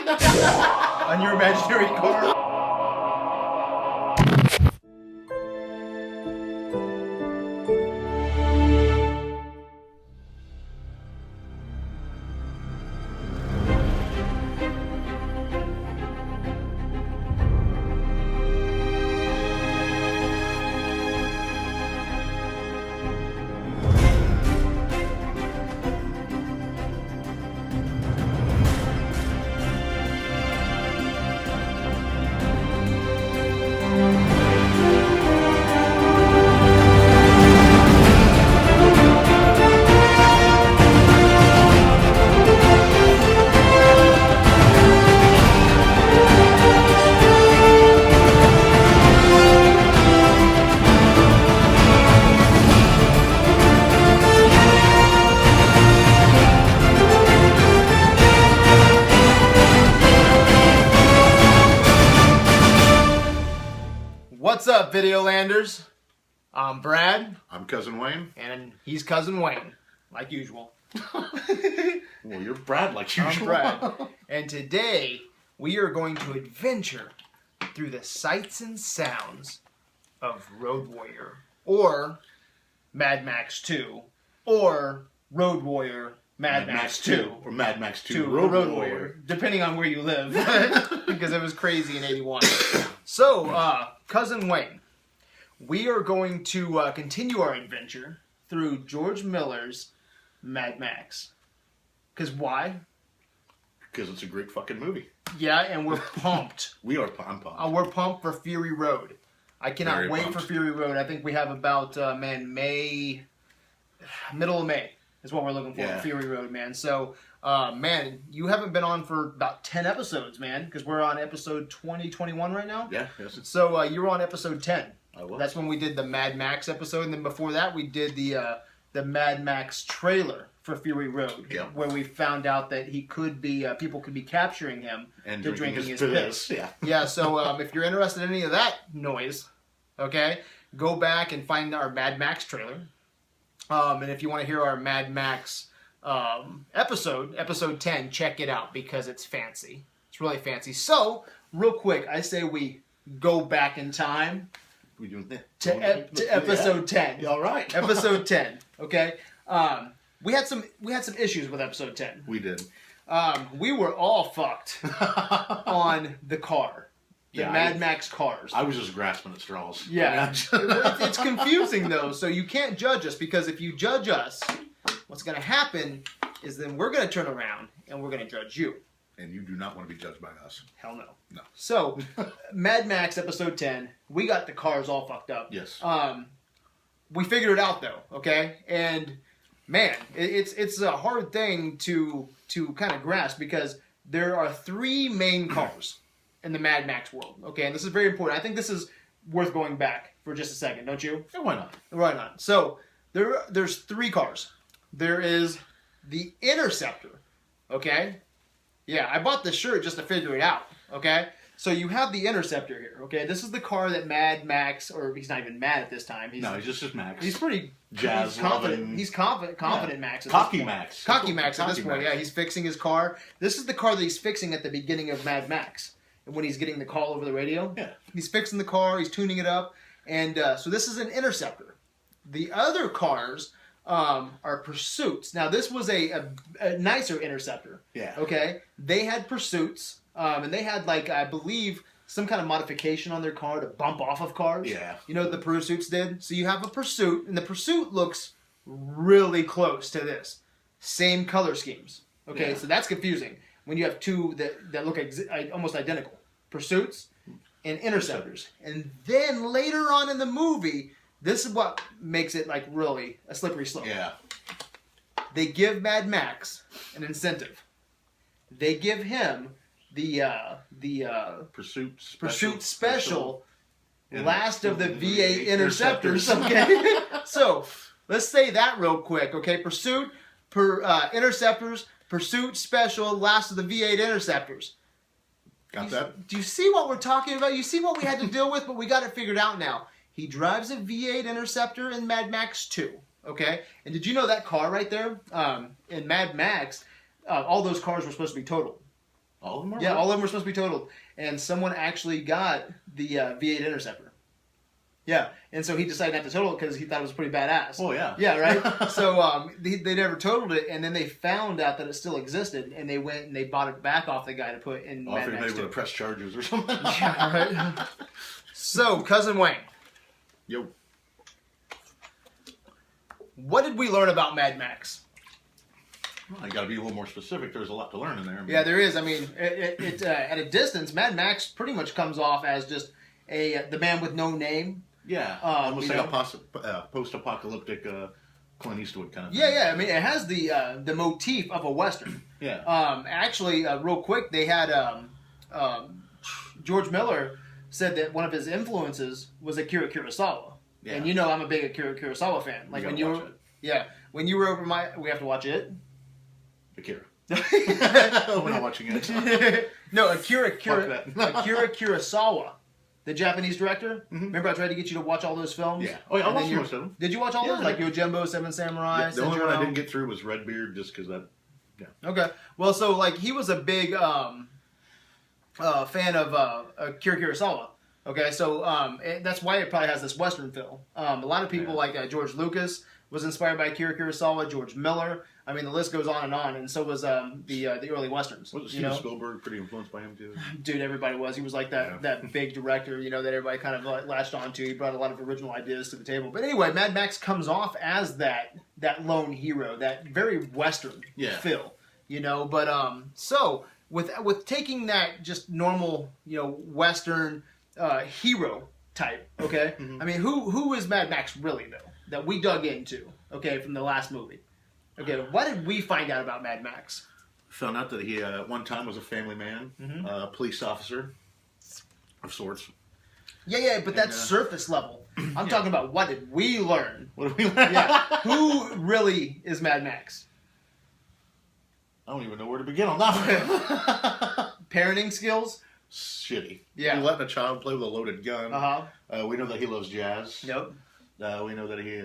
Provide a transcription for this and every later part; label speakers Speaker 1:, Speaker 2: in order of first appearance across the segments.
Speaker 1: On your imaginary car. What's up, Videolanders? I'm Brad.
Speaker 2: I'm Cousin Wayne.
Speaker 1: And he's Cousin Wayne, like usual.
Speaker 2: Well, you're Brad like usual.
Speaker 1: I'm Brad. And today, we are going to adventure through the sights and sounds of Road Warrior, or Mad Max 2, or Road Warrior Mad Max 2.
Speaker 2: Or Mad Max 2 Road Warrior.
Speaker 1: Depending on where you live. Because it was crazy in 81. So, Cousin Wayne, we are going to continue our adventure through George Miller's Mad Max. Because why?
Speaker 2: Because it's a great fucking movie.
Speaker 1: Yeah, and we're pumped.
Speaker 2: I'm pumped.
Speaker 1: We're pumped for Fury Road. I cannot
Speaker 2: Very
Speaker 1: wait
Speaker 2: pumped.
Speaker 1: for Fury Road. I think we have about, middle of May is what we're looking for,
Speaker 2: Yeah.
Speaker 1: Fury Road, man. So, man, you haven't been on for about 10 episodes, man, because we're on episode 2021 right now.
Speaker 2: Yeah, yes.
Speaker 1: So, you were on episode 10.
Speaker 2: I will.
Speaker 1: That's when we did the Mad Max episode, and then before that, we did the Mad Max trailer for Fury Road,
Speaker 2: Yeah.
Speaker 1: where we found out that he could be, people could be capturing him
Speaker 2: and
Speaker 1: to
Speaker 2: drinking
Speaker 1: his
Speaker 2: his
Speaker 1: piss.
Speaker 2: piss. Yeah.
Speaker 1: Yeah, so if you're interested in any of that noise, okay, go back and find our Mad Max trailer. And if you want to hear our Mad Max episode 10, check it out because it's fancy. It's really fancy. So, real quick, I say we go back in time
Speaker 2: We doing
Speaker 1: to episode 10.
Speaker 2: Yeah, all right.
Speaker 1: Episode 10, okay? We had some issues with episode 10.
Speaker 2: We did.
Speaker 1: We were all fucked on the car. The
Speaker 2: Yeah,
Speaker 1: Mad Max cars.
Speaker 2: I was just grasping at straws.
Speaker 1: Yeah. It's confusing, though, so you can't judge us, because if you judge us, what's going to happen is then we're going to turn around and we're going to judge you.
Speaker 2: And you do not want to be judged by us.
Speaker 1: Hell no.
Speaker 2: No.
Speaker 1: So, Mad Max episode 10, we got the cars all fucked up.
Speaker 2: Yes.
Speaker 1: We figured it out, though, okay? And, man, it's a hard thing to kind of grasp, because there are three main cars in the Mad Max world, okay? And this is very important. I think this is worth going back for just a second, don't you?
Speaker 2: Yeah, why not?
Speaker 1: Right on. So, there's three cars. There is the Interceptor, okay? Yeah, I bought this shirt just to figure it out, okay? So you have the Interceptor here, okay? This is the car that Mad Max, or he's not even mad at this time.
Speaker 2: He's just Max.
Speaker 1: He's pretty
Speaker 2: jazz
Speaker 1: he's confident.
Speaker 2: loving.
Speaker 1: He's confident
Speaker 2: Yeah.
Speaker 1: Max. At
Speaker 2: Cocky
Speaker 1: this point.
Speaker 2: Max.
Speaker 1: Cocky Max at this
Speaker 2: Cocky
Speaker 1: point.
Speaker 2: Max.
Speaker 1: Yeah, he's fixing his car. This is the car that he's fixing at the beginning of Mad Max, when he's getting the call over the radio.
Speaker 2: Yeah.
Speaker 1: He's fixing the car. He's tuning it up, and so this is an Interceptor. The other cars are Pursuits. Now this was a nicer Interceptor.
Speaker 2: Yeah.
Speaker 1: Okay. They had Pursuits, and they had, like, I believe, some kind of modification on their car to bump off of cars.
Speaker 2: Yeah.
Speaker 1: You know what the Pursuits did? So you have a Pursuit, and the Pursuit looks really close to this. Same color schemes. Okay,
Speaker 2: Yeah.
Speaker 1: so that's confusing when you have two that look almost identical. Pursuits and Interceptors. And then later on in the movie, this is what makes it, like, really a slippery slope.
Speaker 2: Yeah.
Speaker 1: They give Mad Max an incentive. They give him the
Speaker 2: Pursuit
Speaker 1: Special
Speaker 2: And
Speaker 1: last of the V8
Speaker 2: Interceptors.
Speaker 1: Interceptors. Okay, so let's say that real quick. Okay, Pursuit, Interceptors, Pursuit Special, last of the V8 Interceptors.
Speaker 2: Got that?
Speaker 1: Do you see what we're talking about? You see what we had to deal with, but we got it figured out now. He drives a V8 Interceptor in Mad Max 2. Okay, and did you know that car right there in Mad Max? All those cars were supposed to be totaled.
Speaker 2: All of them are?
Speaker 1: Yeah, all of them were supposed to be totaled. And someone actually got the V8 Interceptor. Yeah, and so he decided not to total it because he thought it was pretty badass.
Speaker 2: Oh, yeah.
Speaker 1: Yeah, right? So they never totaled it, and then they found out that it still existed, and they went and they bought it back off the guy to put in Mad Max 2.
Speaker 2: Maybe would have pressed charges or something.
Speaker 1: Yeah, right? So, Cousin Wayne.
Speaker 2: Yo.
Speaker 1: What did we learn about Mad Max?
Speaker 2: Well, I got to be a little more specific. There's a lot to learn in there.
Speaker 1: Yeah, there is. I mean, it at a distance, Mad Max pretty much comes off as just the man with no name.
Speaker 2: Yeah, almost like a post-apocalyptic Clint Eastwood kind of thing.
Speaker 1: Yeah. I mean, it has the motif of a Western.
Speaker 2: Yeah.
Speaker 1: Actually, real quick, they had George Miller said that one of his influences was Akira Kurosawa. Yeah. And you know I'm a big Akira Kurosawa fan. Like when you were, when you were over we have to watch it.
Speaker 2: Akira. We're not watching it.
Speaker 1: No, Akira Kurosawa. The Japanese director. Mm-hmm. Remember I tried to get you to watch all those films?
Speaker 2: Yeah. Oh, yeah, I watched most of them.
Speaker 1: Did you watch all those? Like Yojimbo, Seven Samurai?
Speaker 2: Yeah, the only one I didn't get through was Redbeard, just because that... Yeah.
Speaker 1: Okay. Well, so, like, he was a big fan of Akira Kurosawa. Okay, so that's why it probably has this Western feel. A lot of people, like George Lucas, was inspired by Akira Kurosawa, George Miller. I mean, the list goes on, and so was the early Westerns.
Speaker 2: Was Steven Spielberg pretty influenced by him, too?
Speaker 1: Dude, everybody was. He was like that big director, that everybody kind of latched onto. He brought a lot of original ideas to the table. But anyway, Mad Max comes off as that lone hero, that very Western feel, But so with taking that just normal, Western hero type, okay? Mm-hmm. I mean, who is Mad Max really, though, that we dug into, okay, from the last movie? Okay, what did we find out about Mad Max?
Speaker 2: Found out that he at one time was a family man, a police officer of sorts.
Speaker 1: Yeah, but that's surface level. I'm talking about what did we learn?
Speaker 2: What did we learn?
Speaker 1: Yeah, who really is Mad Max?
Speaker 2: I don't even know where to begin on that.
Speaker 1: Parenting skills?
Speaker 2: Shitty.
Speaker 1: Yeah.
Speaker 2: He letting a child play with a loaded gun.
Speaker 1: Uh-huh.
Speaker 2: We know that he loves jazz.
Speaker 1: Yep.
Speaker 2: We know that he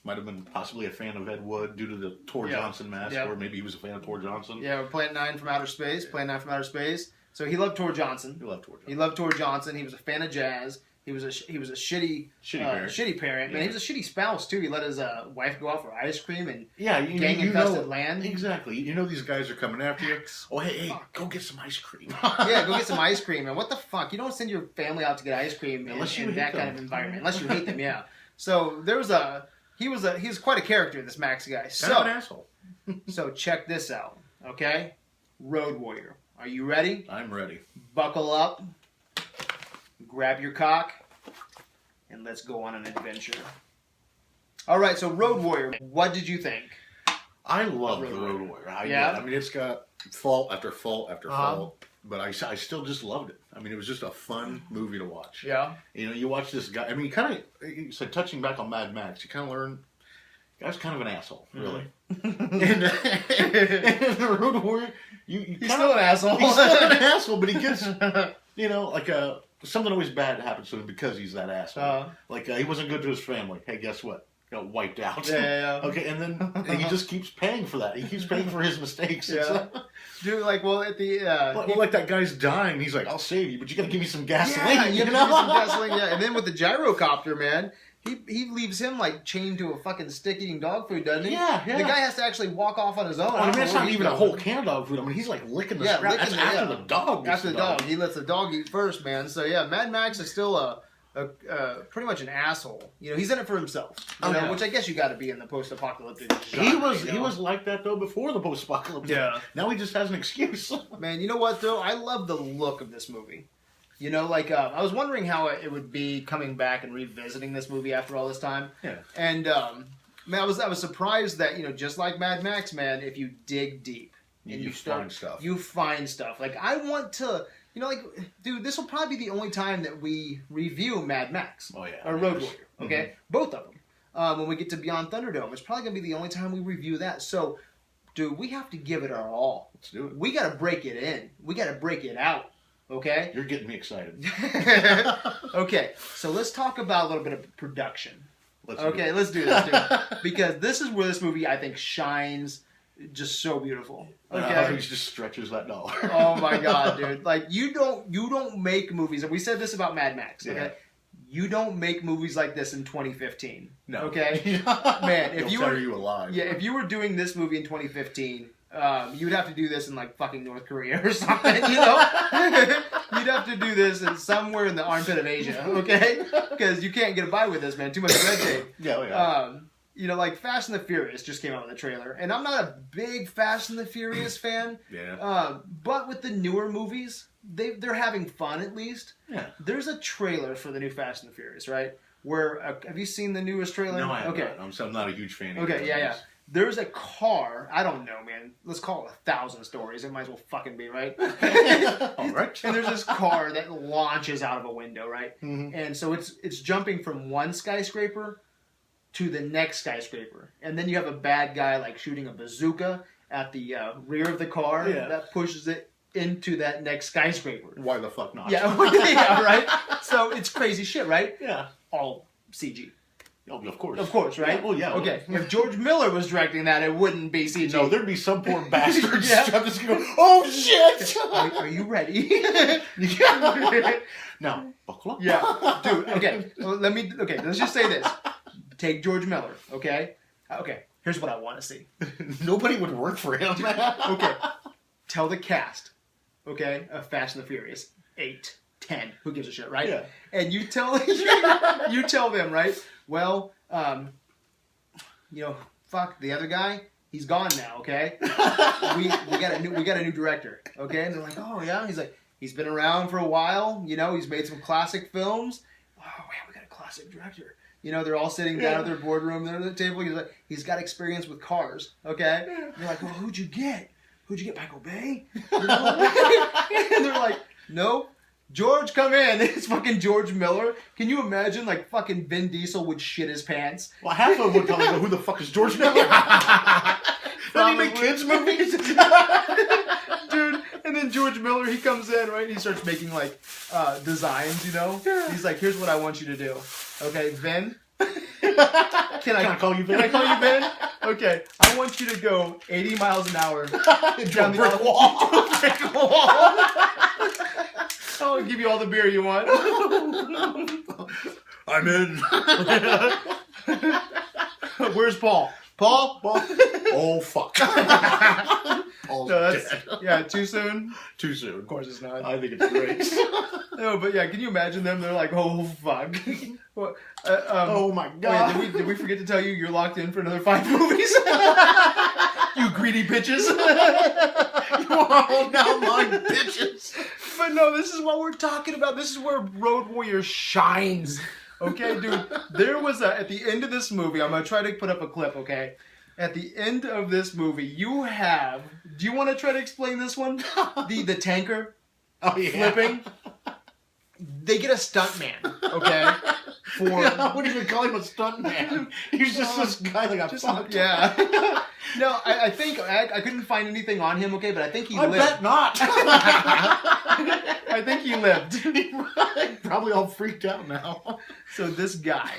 Speaker 2: might have been possibly a fan of Ed Wood due to the Tor Johnson mask, or maybe he was a fan of Tor Johnson.
Speaker 1: Yeah, we're Planet 9 from Outer Space. Planet 9 from Outer Space. So he loved Tor Johnson. He loved Tor Johnson. He was a fan of jazz. He was a shitty parent. Man, he was a shitty spouse too. He let his wife go out for ice cream and gang-infested land.
Speaker 2: Exactly. You know these guys are coming after you. Oh, hey, go get some ice cream.
Speaker 1: Yeah, go get some ice cream. And what the fuck? You don't send your family out to get ice cream in that kind of environment unless you hate them. Yeah. So there was he was quite a character, this Max guy.
Speaker 2: Kind of an asshole.
Speaker 1: So check this out, okay? Road Warrior, are you ready?
Speaker 2: I'm ready.
Speaker 1: Buckle up, grab your cock, and let's go on an adventure. All right, so Road Warrior, what did you think?
Speaker 2: I love the Road Warrior. I mean, it's got fault after fault after fault. But I still just loved it. I mean, it was just a fun movie to watch.
Speaker 1: Yeah.
Speaker 2: You watch this guy. I mean, you said touching back on Mad Max, you kind of learn, the guy's kind of an asshole, really. And the Road Warrior, he's
Speaker 1: still an asshole.
Speaker 2: He's still an asshole, but he gets, something always bad happens to him because he's that asshole. He wasn't good to his family. Hey, guess what? Got wiped out.
Speaker 1: Yeah.
Speaker 2: Okay, and then he just keeps paying for that. He keeps paying for his mistakes.
Speaker 1: Yeah. Dude, at the...
Speaker 2: like that guy's dying. He's like, I'll save you, but you got to give me some gasoline.
Speaker 1: Yeah, you got to give me some gasoline, yeah. And then with the gyrocopter, man, he leaves him, chained to a fucking stick-eating dog food, doesn't he?
Speaker 2: Yeah.
Speaker 1: The guy has to actually walk off on his own.
Speaker 2: I mean, it's not even a whole can of dog food. I mean, he's, licking the scrap. That's after the dog.
Speaker 1: After the dog. He lets the dog eat first, man. So, yeah, Mad Max is still pretty much an asshole. He's in it for himself. Which I guess you got to be in the post-apocalyptic genre.
Speaker 2: He was like that though before the post-apocalyptic.
Speaker 1: Yeah.
Speaker 2: Now he just has an excuse.
Speaker 1: Man, you know what though? I love the look of this movie. I was wondering how it would be coming back and revisiting this movie after all this time.
Speaker 2: Yeah.
Speaker 1: And man, I was surprised that just like Mad Max, man, if you dig deep and you
Speaker 2: find stuff.
Speaker 1: You find stuff. I want to. Dude, this will probably be the only time that we review Mad Max.
Speaker 2: Oh, yeah.
Speaker 1: Or Road Warrior, okay? Mm-hmm. Both of them. When we get to Beyond Thunderdome, it's probably going to be the only time we review that. So, dude, we have to give it our all.
Speaker 2: Let's do it.
Speaker 1: We got to break it in. We got to break it out, okay?
Speaker 2: You're getting me excited.
Speaker 1: Okay, so let's talk about a little bit of production.
Speaker 2: Let's do
Speaker 1: this, dude. Because this is where this movie, I think, shines just so beautiful.
Speaker 2: Okay, he just stretches that dollar.
Speaker 1: Oh my god, dude! Like you don't make movies, and we said this about Mad Max. Okay, you don't make movies like this in 2015. No, okay, man. If you were
Speaker 2: alive,
Speaker 1: if you were doing this movie in 2015. You would have to do this in like fucking North Korea or something, you know? You'd have to do this in somewhere in the armpit of Asia, okay? Because you can't get by with this, man. Too much red tape.
Speaker 2: Yeah.
Speaker 1: You know, like Fast and the Furious just came out with a trailer, and I'm not a big Fast and the Furious fan. But with the newer movies, they're having fun at least.
Speaker 2: Yeah.
Speaker 1: There's a trailer for the new Fast and the Furious, right? Where have you seen the newest trailer?
Speaker 2: No, I haven't. I'm not a huge fan.
Speaker 1: Okay, yeah. There's a car, I don't know, man. Let's call it 1,000 stories. It might as well fucking be, right?
Speaker 2: All right.
Speaker 1: And there's this car that launches out of a window, right?
Speaker 2: Mm-hmm.
Speaker 1: And so it's jumping from one skyscraper to the next skyscraper. And then you have a bad guy like shooting a bazooka at the rear of the car that pushes it into that next skyscraper.
Speaker 2: Why the fuck not?
Speaker 1: Yeah, yeah, right? So it's crazy shit, right?
Speaker 2: Yeah.
Speaker 1: All CG.
Speaker 2: Oh, of course.
Speaker 1: Of course, right?
Speaker 2: Oh, yeah.
Speaker 1: Okay, if George Miller was directing that, it wouldn't be CG.
Speaker 2: No, there'd be some poor bastard just going, oh, shit!
Speaker 1: Are you ready?
Speaker 2: Now, buckle up.
Speaker 1: Yeah. Dude, okay. Let's just say this. Take George Miller, okay? Okay, here's what I want to see.
Speaker 2: Nobody would work for him.
Speaker 1: Okay. Tell the cast, okay, of Fast and the Furious, 8, 10, who gives a shit, right?
Speaker 2: Yeah.
Speaker 1: And you tell them, right? Well, fuck the other guy. He's gone now. Okay, we got a new director. Okay, and they're like, oh yeah. He's like, he's been around for a while. You know, he's made some classic films. Oh man, we got a classic director. You know, they're all sitting down at their boardroom. They're at the table. He's like, he's got experience with cars. Okay, and they're like, well, who'd you get? Who'd you get? Michael Bay? You know? And they're like, nope. George, come in. It's fucking George Miller. Can you imagine, like, fucking Vin Diesel would shit his pants?
Speaker 2: Well, half of them would probably go, who the fuck is George Miller? Doesn't he make kids movies?
Speaker 1: Dude, and then George Miller, he comes in, right, and he starts making, like, designs, you know? He's like, here's what I want you to do. Okay, Vin? Can I call you Vin? Can I call you Vin? Okay, I want you to go 80 miles an hour down the brick wall. I'll give you all the beer you want.
Speaker 2: I'm in.
Speaker 1: Where's Paul? Paul?
Speaker 2: Oh, fuck. Paul's dead.
Speaker 1: Yeah, too soon?
Speaker 2: Too soon.
Speaker 1: Of course it's not.
Speaker 2: I think it's great.
Speaker 1: No, but yeah, can you imagine them? They're like, oh, fuck.
Speaker 2: Oh, my God.
Speaker 1: Wait, did we forget to tell you you're locked in for another 5 movies? You greedy bitches.
Speaker 2: You are all now my bitches.
Speaker 1: But no, this is what we're talking about. This is where Road Warrior shines. Okay, dude. There was at the end of this movie, I'm going to try to put up a clip, okay? At the end of this movie, you have... Do you want to try to explain this one? The tanker flipping. They get a stuntman, okay?
Speaker 2: I wouldn't even call him a stuntman. He's just this guy that got fucked.
Speaker 1: Yeah. No, I think... I couldn't find anything on him, okay? But I think he lived.
Speaker 2: I bet not.
Speaker 1: I think he lived.
Speaker 2: Probably all freaked out now.
Speaker 1: So this guy,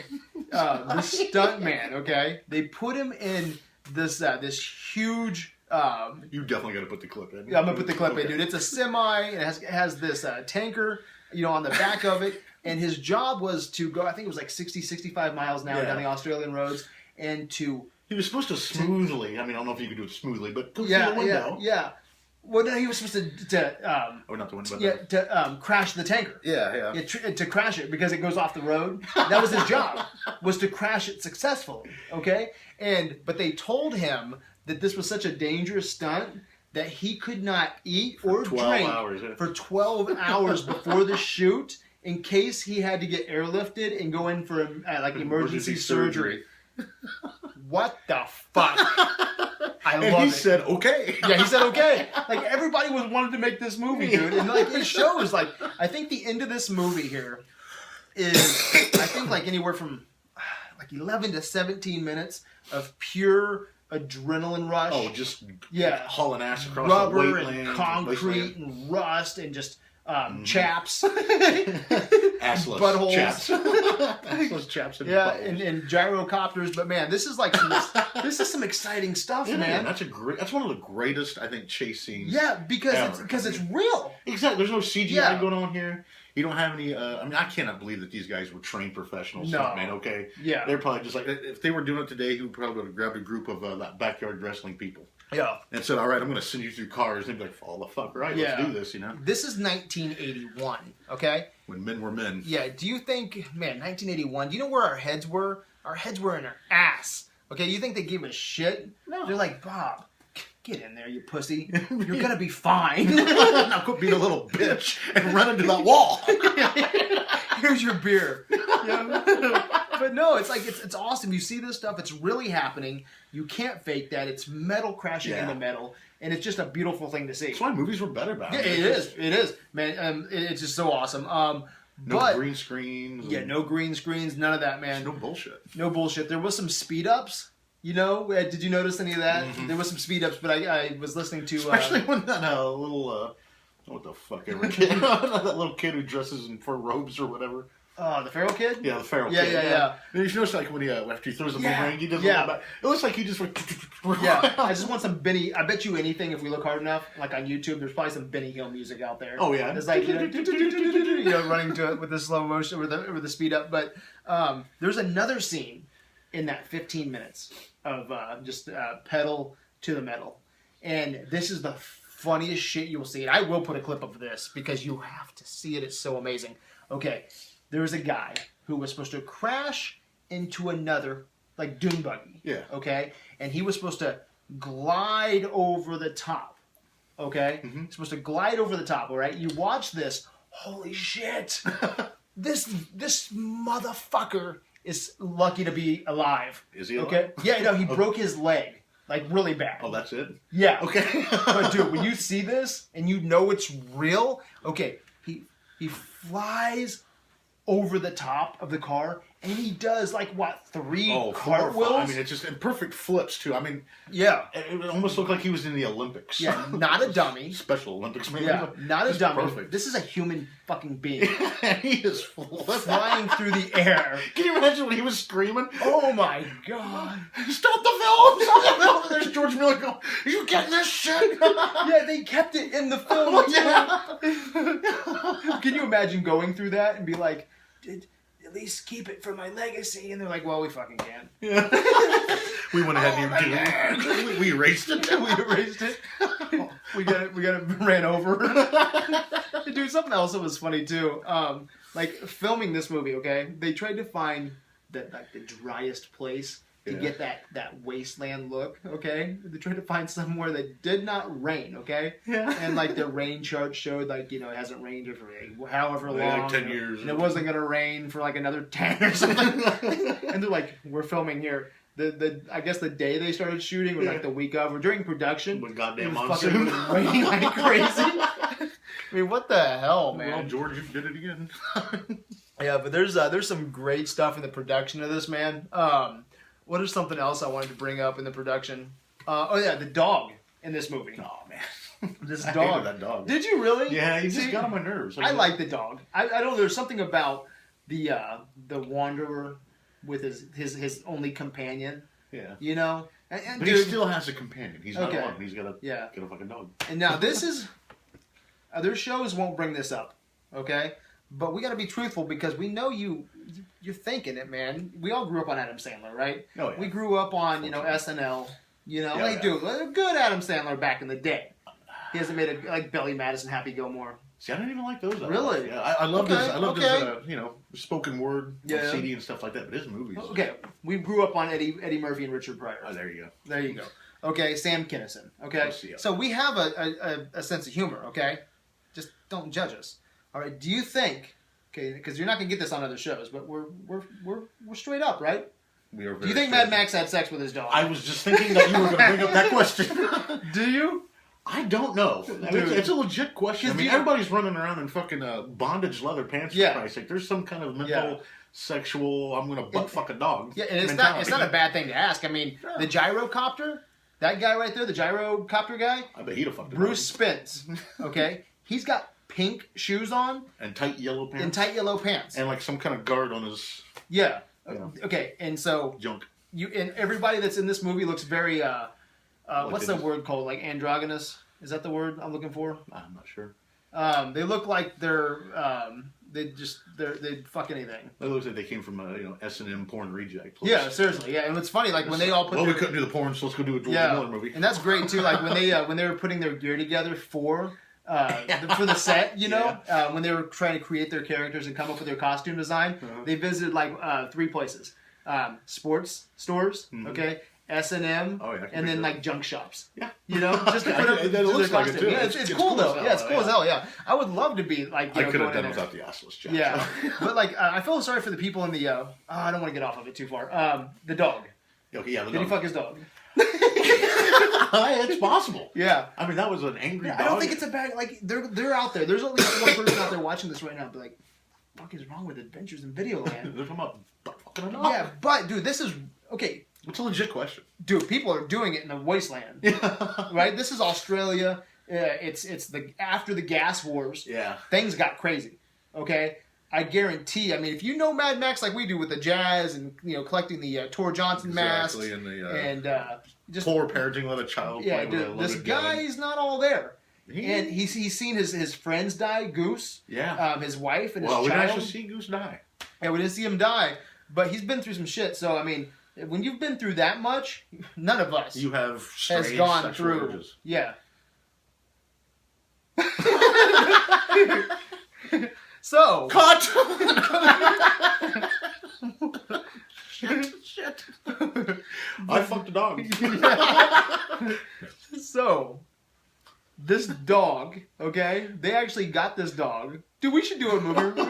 Speaker 1: this stuntman, okay? They put him in this huge...
Speaker 2: you definitely got to put the clip in.
Speaker 1: Yeah, I'm going to put the clip in, dude. It's a semi. It has this tanker, on the back of it. And his job was to go, I think it was like 60, 65 miles an hour down the Australian roads. And to...
Speaker 2: He was supposed to smoothly, I mean, I don't know if you could do it smoothly, but go through the window.
Speaker 1: Yeah. Well, no, he was supposed to
Speaker 2: not the window, but
Speaker 1: to crash the tanker.
Speaker 2: Yeah.
Speaker 1: To crash it because it goes off the road. That was his job, was to crash it successfully. Okay, but they told him that this was such a dangerous stunt that he could not eat or drink for 12 hours before the shoot in case he had to get airlifted and go in for emergency surgery. What the fuck? I love it.
Speaker 2: He said okay.
Speaker 1: Yeah, he said okay. Like everybody wanted to make this movie, dude, and like it shows. Like I think the end of this movie here is I think like anywhere from like 11 to 17 minutes of pure adrenaline rush.
Speaker 2: Oh, just
Speaker 1: hauling
Speaker 2: ass across
Speaker 1: rubber
Speaker 2: the wasteland,
Speaker 1: and concrete and rust and just chaps,
Speaker 2: assless
Speaker 1: buttholes,
Speaker 2: chaps, assless chaps, and
Speaker 1: yeah,
Speaker 2: buttholes.
Speaker 1: and gyrocopters. But man, this is like this is some exciting stuff, man.
Speaker 2: That's one of the greatest, I think, chase scenes.
Speaker 1: Yeah, because it's real.
Speaker 2: Exactly. There's no CGI
Speaker 1: Yeah.
Speaker 2: going on here. You don't have any. I mean, I cannot believe that these guys were trained professionals.
Speaker 1: No.
Speaker 2: Man, okay.
Speaker 1: Yeah.
Speaker 2: They're probably just like, if they were doing it today, he would probably have grabbed a group of backyard wrestling people.
Speaker 1: Yeah.
Speaker 2: And said, all right, I'm going to send you through cars. And they'd be like, fall the fuck right, let's do this,
Speaker 1: This is 1981, okay?
Speaker 2: When men were men.
Speaker 1: Yeah, do you think, man, 1981, do you know where our heads were? Our heads were in our ass, okay? You think they gave a shit?
Speaker 2: No.
Speaker 1: They're like, Bob, get in there, you pussy. You're going to be fine.
Speaker 2: Now quit being a little bitch and run into that wall.
Speaker 1: Here's your beer. Yeah. But no, it's like, it's awesome. You see this stuff, it's really happening. You can't fake that. It's metal crashing into metal. And it's just a beautiful thing to see.
Speaker 2: That's why movies were better back then.
Speaker 1: Yeah, it is, man. It's just so awesome.
Speaker 2: No green screens.
Speaker 1: Yeah, no green screens, none of that, man.
Speaker 2: No bullshit.
Speaker 1: No bullshit. There was some speed ups. You know, did you notice any of that?
Speaker 2: Mm-hmm.
Speaker 1: There was some speed ups, but I was listening to
Speaker 2: especially when that little what the fuck ever kid, that little kid who dresses in fur robes or whatever.
Speaker 1: The feral kid?
Speaker 2: Yeah, the feral kid.
Speaker 1: Yeah.
Speaker 2: You notice like when he after he throws the boomerang, he does a
Speaker 1: Yeah.
Speaker 2: little back. It looks like he just went.
Speaker 1: Yeah, I just want some Benny. I bet you anything if we look hard enough, like on YouTube, there's probably some Benny Hill music out there.
Speaker 2: Oh yeah,
Speaker 1: it's like you know running to it with the slow motion or the speed up. But there's another scene in that 15 minutes of just pedal to the metal, and this is the funniest shit you will see. And I will put a clip of this because you have to see it. It's so amazing. Okay, there's a guy who was supposed to crash into another like dune buggy.
Speaker 2: Yeah.
Speaker 1: Okay, and he was supposed to glide over the top. Okay, He's supposed to glide over the top. All right, you watch this. Holy shit! this motherfucker is lucky to be alive.
Speaker 2: Is he alive?
Speaker 1: Okay. Yeah, no, he broke his leg like really bad.
Speaker 2: Oh, that's it.
Speaker 1: Yeah.
Speaker 2: Okay.
Speaker 1: But dude, when you see this and you know it's real, okay, he flies over the top of the car and he does like what, 3 cartwheels?
Speaker 2: I mean, it's just and perfect flips too. I mean,
Speaker 1: yeah,
Speaker 2: it almost looked like he was in the Olympics.
Speaker 1: Yeah, not a dummy.
Speaker 2: Special Olympics, maybe.
Speaker 1: Yeah, not a dummy.
Speaker 2: Perfect.
Speaker 1: This is a human fucking being
Speaker 2: He is
Speaker 1: flying through the air.
Speaker 2: Can you imagine when he was screaming?
Speaker 1: Oh my god!
Speaker 2: Stop the film! Stop the film! And there's George Miller going, "Are you getting this shit?"
Speaker 1: Yeah, they kept it in the film.
Speaker 2: Oh, yeah.
Speaker 1: Can you imagine going through that and be like, at least keep it for my legacy? And they're like, well, we fucking can't.
Speaker 2: Yeah. We went ahead and do it. We erased it.
Speaker 1: We erased it. We got it ran over. Dude, something else that was funny too. Like filming this movie, okay? They tried to find the driest place to get that wasteland look, okay? They tried to find somewhere that did not rain, okay?
Speaker 2: Yeah.
Speaker 1: And like the rain chart showed like, it hasn't rained for however long.
Speaker 2: Like 10 years.
Speaker 1: And it wasn't going to rain for like another 10 or something. And they're like, we're filming here. I guess the day they started shooting was like the week of or during production.
Speaker 2: With goddamn
Speaker 1: it was
Speaker 2: monsoon.
Speaker 1: fucking raining like crazy. I mean, what the hell, man?
Speaker 2: Well, George did it again.
Speaker 1: Yeah, but there's some great stuff in the production of this, man. What is something else I wanted to bring up in the production? The dog in this movie.
Speaker 2: Oh man,
Speaker 1: This
Speaker 2: I
Speaker 1: dog.
Speaker 2: hated that dog.
Speaker 1: Did you really?
Speaker 2: Yeah, he just got on my nerves.
Speaker 1: I like the dog. I don't know. There's something about the wanderer with his only companion.
Speaker 2: Yeah.
Speaker 1: You know.
Speaker 2: But
Speaker 1: dude,
Speaker 2: he still has a companion. He's not
Speaker 1: Okay.
Speaker 2: alone. He's got a fucking dog.
Speaker 1: And now this is other shows won't bring this up, okay? But we got to be truthful because we know you're thinking it, man. We all grew up on Adam Sandler, right?
Speaker 2: Oh, yeah.
Speaker 1: We grew up on SNL.
Speaker 2: Yeah,
Speaker 1: Do good Adam Sandler back in the day. He hasn't made like Billy Madison, Happy Gilmore.
Speaker 2: See, I didn't even like those.
Speaker 1: Really?
Speaker 2: Yeah, I loved
Speaker 1: Okay,
Speaker 2: his. I loved
Speaker 1: okay.
Speaker 2: his, spoken word on CD and stuff like that. But his movies.
Speaker 1: Okay, we grew up on Eddie Murphy and Richard Pryor.
Speaker 2: Oh, there you go.
Speaker 1: There you go. Okay, Sam Kinison. Okay,
Speaker 2: Yeah.
Speaker 1: so we have a sense of humor. Okay, just don't judge us. All right. Do you think? Okay, because you're not gonna get this on other shows, but we're straight up, right?
Speaker 2: We are.
Speaker 1: Do you think Mad Max had sex with his dog?
Speaker 2: I was just thinking that you were going to bring up that question.
Speaker 1: Do you?
Speaker 2: I don't know. I mean, it's a legit question. I mean, everybody's running around in fucking bondage leather pants. For Christ's sake. There's some kind of mental, sexual. I'm going to butt fuck a dog.
Speaker 1: Yeah, and it's not a bad thing to ask. I mean, the gyrocopter, that guy right there, the gyrocopter guy.
Speaker 2: I bet he'd have fucked a
Speaker 1: Bruce Spence. Okay, he's got pink shoes on
Speaker 2: and tight yellow pants. And like some kind of guard on his
Speaker 1: Okay, and so
Speaker 2: junk.
Speaker 1: And everybody that's in this movie looks very what's the word called? Like androgynous? Is that the word I'm looking for?
Speaker 2: I'm not sure.
Speaker 1: They look like they'd fuck anything.
Speaker 2: It looks like they came from a S&M porn reject place.
Speaker 1: Yeah, seriously. Yeah, and it's funny, like when they all put
Speaker 2: we couldn't do the porn, so let's go do a George Miller movie.
Speaker 1: And that's great too. Like when they were putting their gear together for the set, when they were trying to create their characters and come up with their costume design, they visited like 3 places: sports stores, okay, S&M, and then like junk shops. Yeah, just to put up their costume. Like yeah, it's cool though. Yeah, it's cool as hell. Yeah, I would love to be like.
Speaker 2: I could have done without the assless jacket.
Speaker 1: Yeah, but like I feel sorry for the people in the. I don't want to get off of it too far. The dog.
Speaker 2: Okay, yeah,
Speaker 1: Did he fuck his dog?
Speaker 2: It's possible.
Speaker 1: Yeah.
Speaker 2: I mean, that was an angry dog.
Speaker 1: I don't think it's a bad... Like, they're out there. There's at least one person out there watching this right now. Be like, what the fuck is wrong with Adventures in Videoland?
Speaker 2: They're talking about fucking a dog.
Speaker 1: Yeah, but, dude, this is... Okay.
Speaker 2: It's a legit question.
Speaker 1: Dude, people are doing it in the wasteland. Right? This is Australia. It's after the gas wars.
Speaker 2: Yeah.
Speaker 1: Things got crazy. Okay? I guarantee, I mean, if you know Mad Max like we do with the jazz and, collecting the Tor Johnson mask.
Speaker 2: Exactly,
Speaker 1: and just
Speaker 2: poor parenting, let a child play with a
Speaker 1: this guy's not all there. And he's seen his friends die, Goose.
Speaker 2: Yeah.
Speaker 1: His wife and his
Speaker 2: child. Well, we didn't actually see Goose die.
Speaker 1: Yeah, we didn't see him die. But he's been through some shit. So, I mean, when you've been through that much, none of us
Speaker 2: has
Speaker 1: gone through.
Speaker 2: Urges.
Speaker 1: Yeah. So.
Speaker 2: Cut! Shit. I fucked a dog.
Speaker 1: So, this dog, okay? They actually got this dog. Dude, we should do a movie.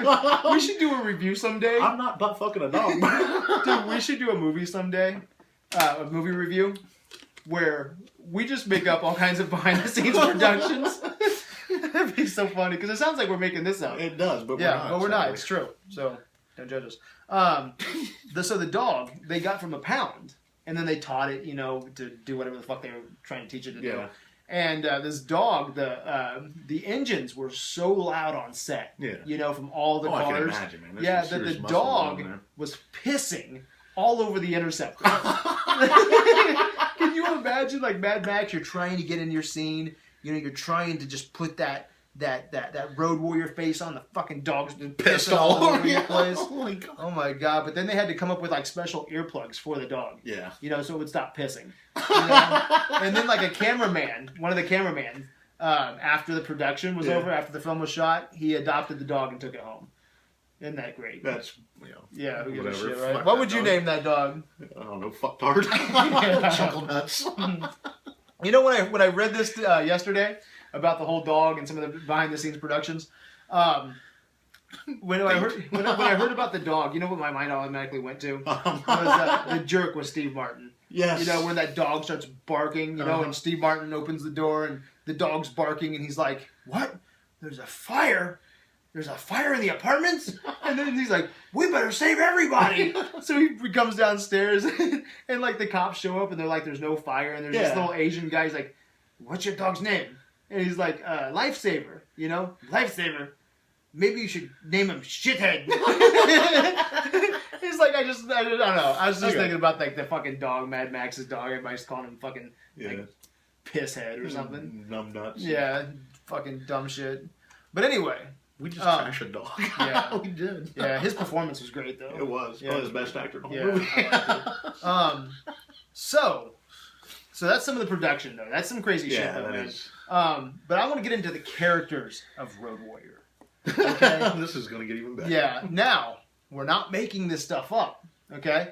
Speaker 1: We should do a review someday.
Speaker 2: I'm not butt fucking a dog.
Speaker 1: Dude, we should do a movie someday. A movie review where we just make up all kinds of behind-the-scenes productions. That'd be so funny because it sounds like we're making this up.
Speaker 2: It does, but
Speaker 1: we're not. It's true. So don't judge us. So the dog they got from a pound, and then they taught it, to do whatever the fuck they were trying to teach it to do. And this dog, the engines were so loud on set.
Speaker 2: Yeah.
Speaker 1: From all the cars.
Speaker 2: I can imagine, man.
Speaker 1: That the dog was pissing all over the Interceptor. Can you imagine, like Mad Max? You're trying to get in your scene. You're trying to just put that road warrior face on, the fucking dog's been pissed all over your place. Oh my god! But then they had to come up with like special earplugs for the dog.
Speaker 2: Yeah.
Speaker 1: So it would stop pissing. And then like one of the cameramen, after the production was over, after the film was shot, he adopted the dog and took it home. Isn't that great?
Speaker 2: That's
Speaker 1: yeah. Who gives a shit, right? What would you name that dog?
Speaker 2: I don't know. Fucktard. Chuckle nuts.
Speaker 1: When I read this yesterday about the whole dog and some of the behind the scenes productions, when I heard about the dog, you know what my mind automatically went to? Was The Jerk with Steve Martin.
Speaker 2: Yes.
Speaker 1: When that dog starts barking, and Steve Martin opens the door and the dog's barking and he's like, "What? There's a fire? There's a fire in the apartments?" And then he's like, "We better save everybody." So he comes downstairs and like the cops show up and they're like, "There's no fire." And there's this little Asian guy. He's like, "What's your dog's name?" And he's like, "Lifesaver, Lifesaver. Maybe you should name him Shithead." He's like, I don't know. I was just thinking about like the fucking dog, Mad Max's dog. Everybody's calling him fucking like Pisshead or something.
Speaker 2: Numbnuts.
Speaker 1: Yeah, fucking dumb shit. But anyway.
Speaker 2: We just trashed a dog.
Speaker 1: Yeah,
Speaker 2: we did.
Speaker 1: Yeah, his performance was great though.
Speaker 2: It was.
Speaker 1: Yeah,
Speaker 2: probably his best actor in the whole movie.
Speaker 1: I liked it. So that's some of the production though. That's some crazy shit though, man.
Speaker 2: Is.
Speaker 1: But I want to get into the characters of Road Warrior. Okay.
Speaker 2: This is gonna get even better.
Speaker 1: Yeah. Now we're not making this stuff up. Okay.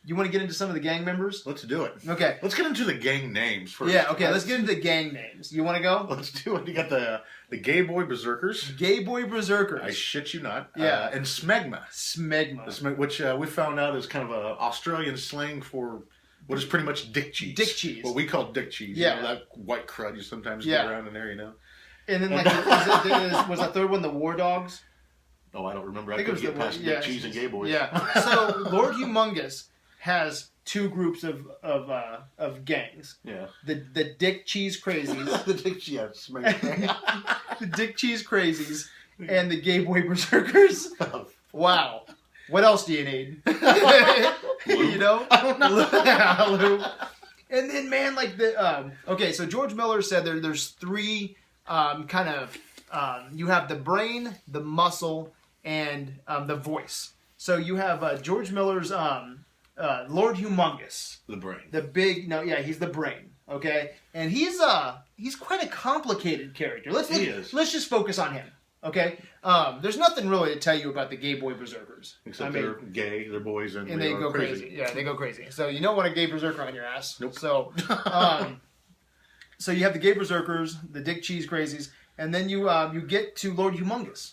Speaker 1: You want to get into some of the gang members?
Speaker 2: Let's do it.
Speaker 1: Okay.
Speaker 2: Let's get into the gang names first.
Speaker 1: Yeah. Okay. Let's get into the gang names. You want to go?
Speaker 2: Let's do it. You got the Gay Boy Berserkers.
Speaker 1: Gay Boy Berserkers.
Speaker 2: I shit you not.
Speaker 1: Yeah.
Speaker 2: And Smegma.
Speaker 1: Smegma.
Speaker 2: Which we found out is kind of a Australian slang for what is pretty much dick cheese.
Speaker 1: Dick cheese.
Speaker 2: What we call dick cheese.
Speaker 1: Yeah.
Speaker 2: That white crud you sometimes get around in there,
Speaker 1: And then like, was the third one the War Dogs?
Speaker 2: Oh, I don't remember. I couldn't get past Dick Cheese and Gay Boys.
Speaker 1: Yeah. So Lord Humongous has two groups of gangs.
Speaker 2: Yeah.
Speaker 1: The Dick Cheese Crazies.
Speaker 2: The Dick Cheese.
Speaker 1: The Dick Cheese Crazies and the Gay Boy Berserkers. Wow. What else do you need? You know?
Speaker 2: I don't know.
Speaker 1: Lube. And then, man, like okay, so George Miller said there's three you have the brain, the muscle, and the voice. So you have George Miller's Lord Humongous.
Speaker 2: The brain.
Speaker 1: The big, he's the brain. Okay, and he's quite a complicated character. Let's just focus on him. Okay, there's nothing really to tell you about the Gay Boy Berserkers.
Speaker 2: Except they're gay, they're boys, and
Speaker 1: they go crazy. Yeah, they go crazy. So you don't want a gay berserker on your ass.
Speaker 2: Nope.
Speaker 1: So, so you have the Gay Berserkers, the Dick Cheese Crazies, and then you get to Lord Humongous.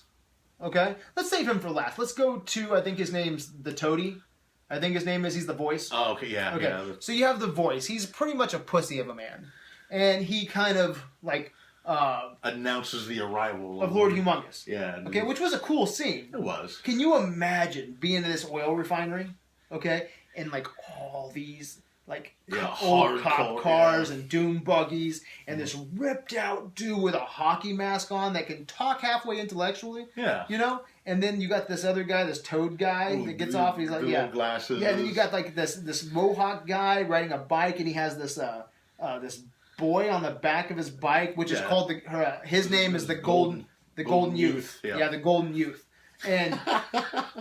Speaker 1: Okay, let's save him for last. Let's go to, I think his name's the Toady. I think his name is, he's the voice.
Speaker 2: Oh, okay, yeah.
Speaker 1: Okay,
Speaker 2: yeah.
Speaker 1: So you have the voice. He's pretty much a pussy of a man, and he kind of like
Speaker 2: announces the arrival
Speaker 1: of Lord Humongous.
Speaker 2: Yeah.
Speaker 1: Okay, which was a cool scene.
Speaker 2: It was.
Speaker 1: Can you imagine being in this oil refinery? Okay, and like all these like old cop cars and doom buggies, and this ripped out dude with a hockey mask on that can talk halfway intellectually.
Speaker 2: Yeah.
Speaker 1: You know, and then you got this other guy, this Toad guy that gets off. He's like,
Speaker 2: glasses.
Speaker 1: Yeah. And then you got like this Mohawk guy riding a bike, and he has this this boy on the back of his bike, which is called his name is the Golden Youth. Yeah, the Golden Youth. And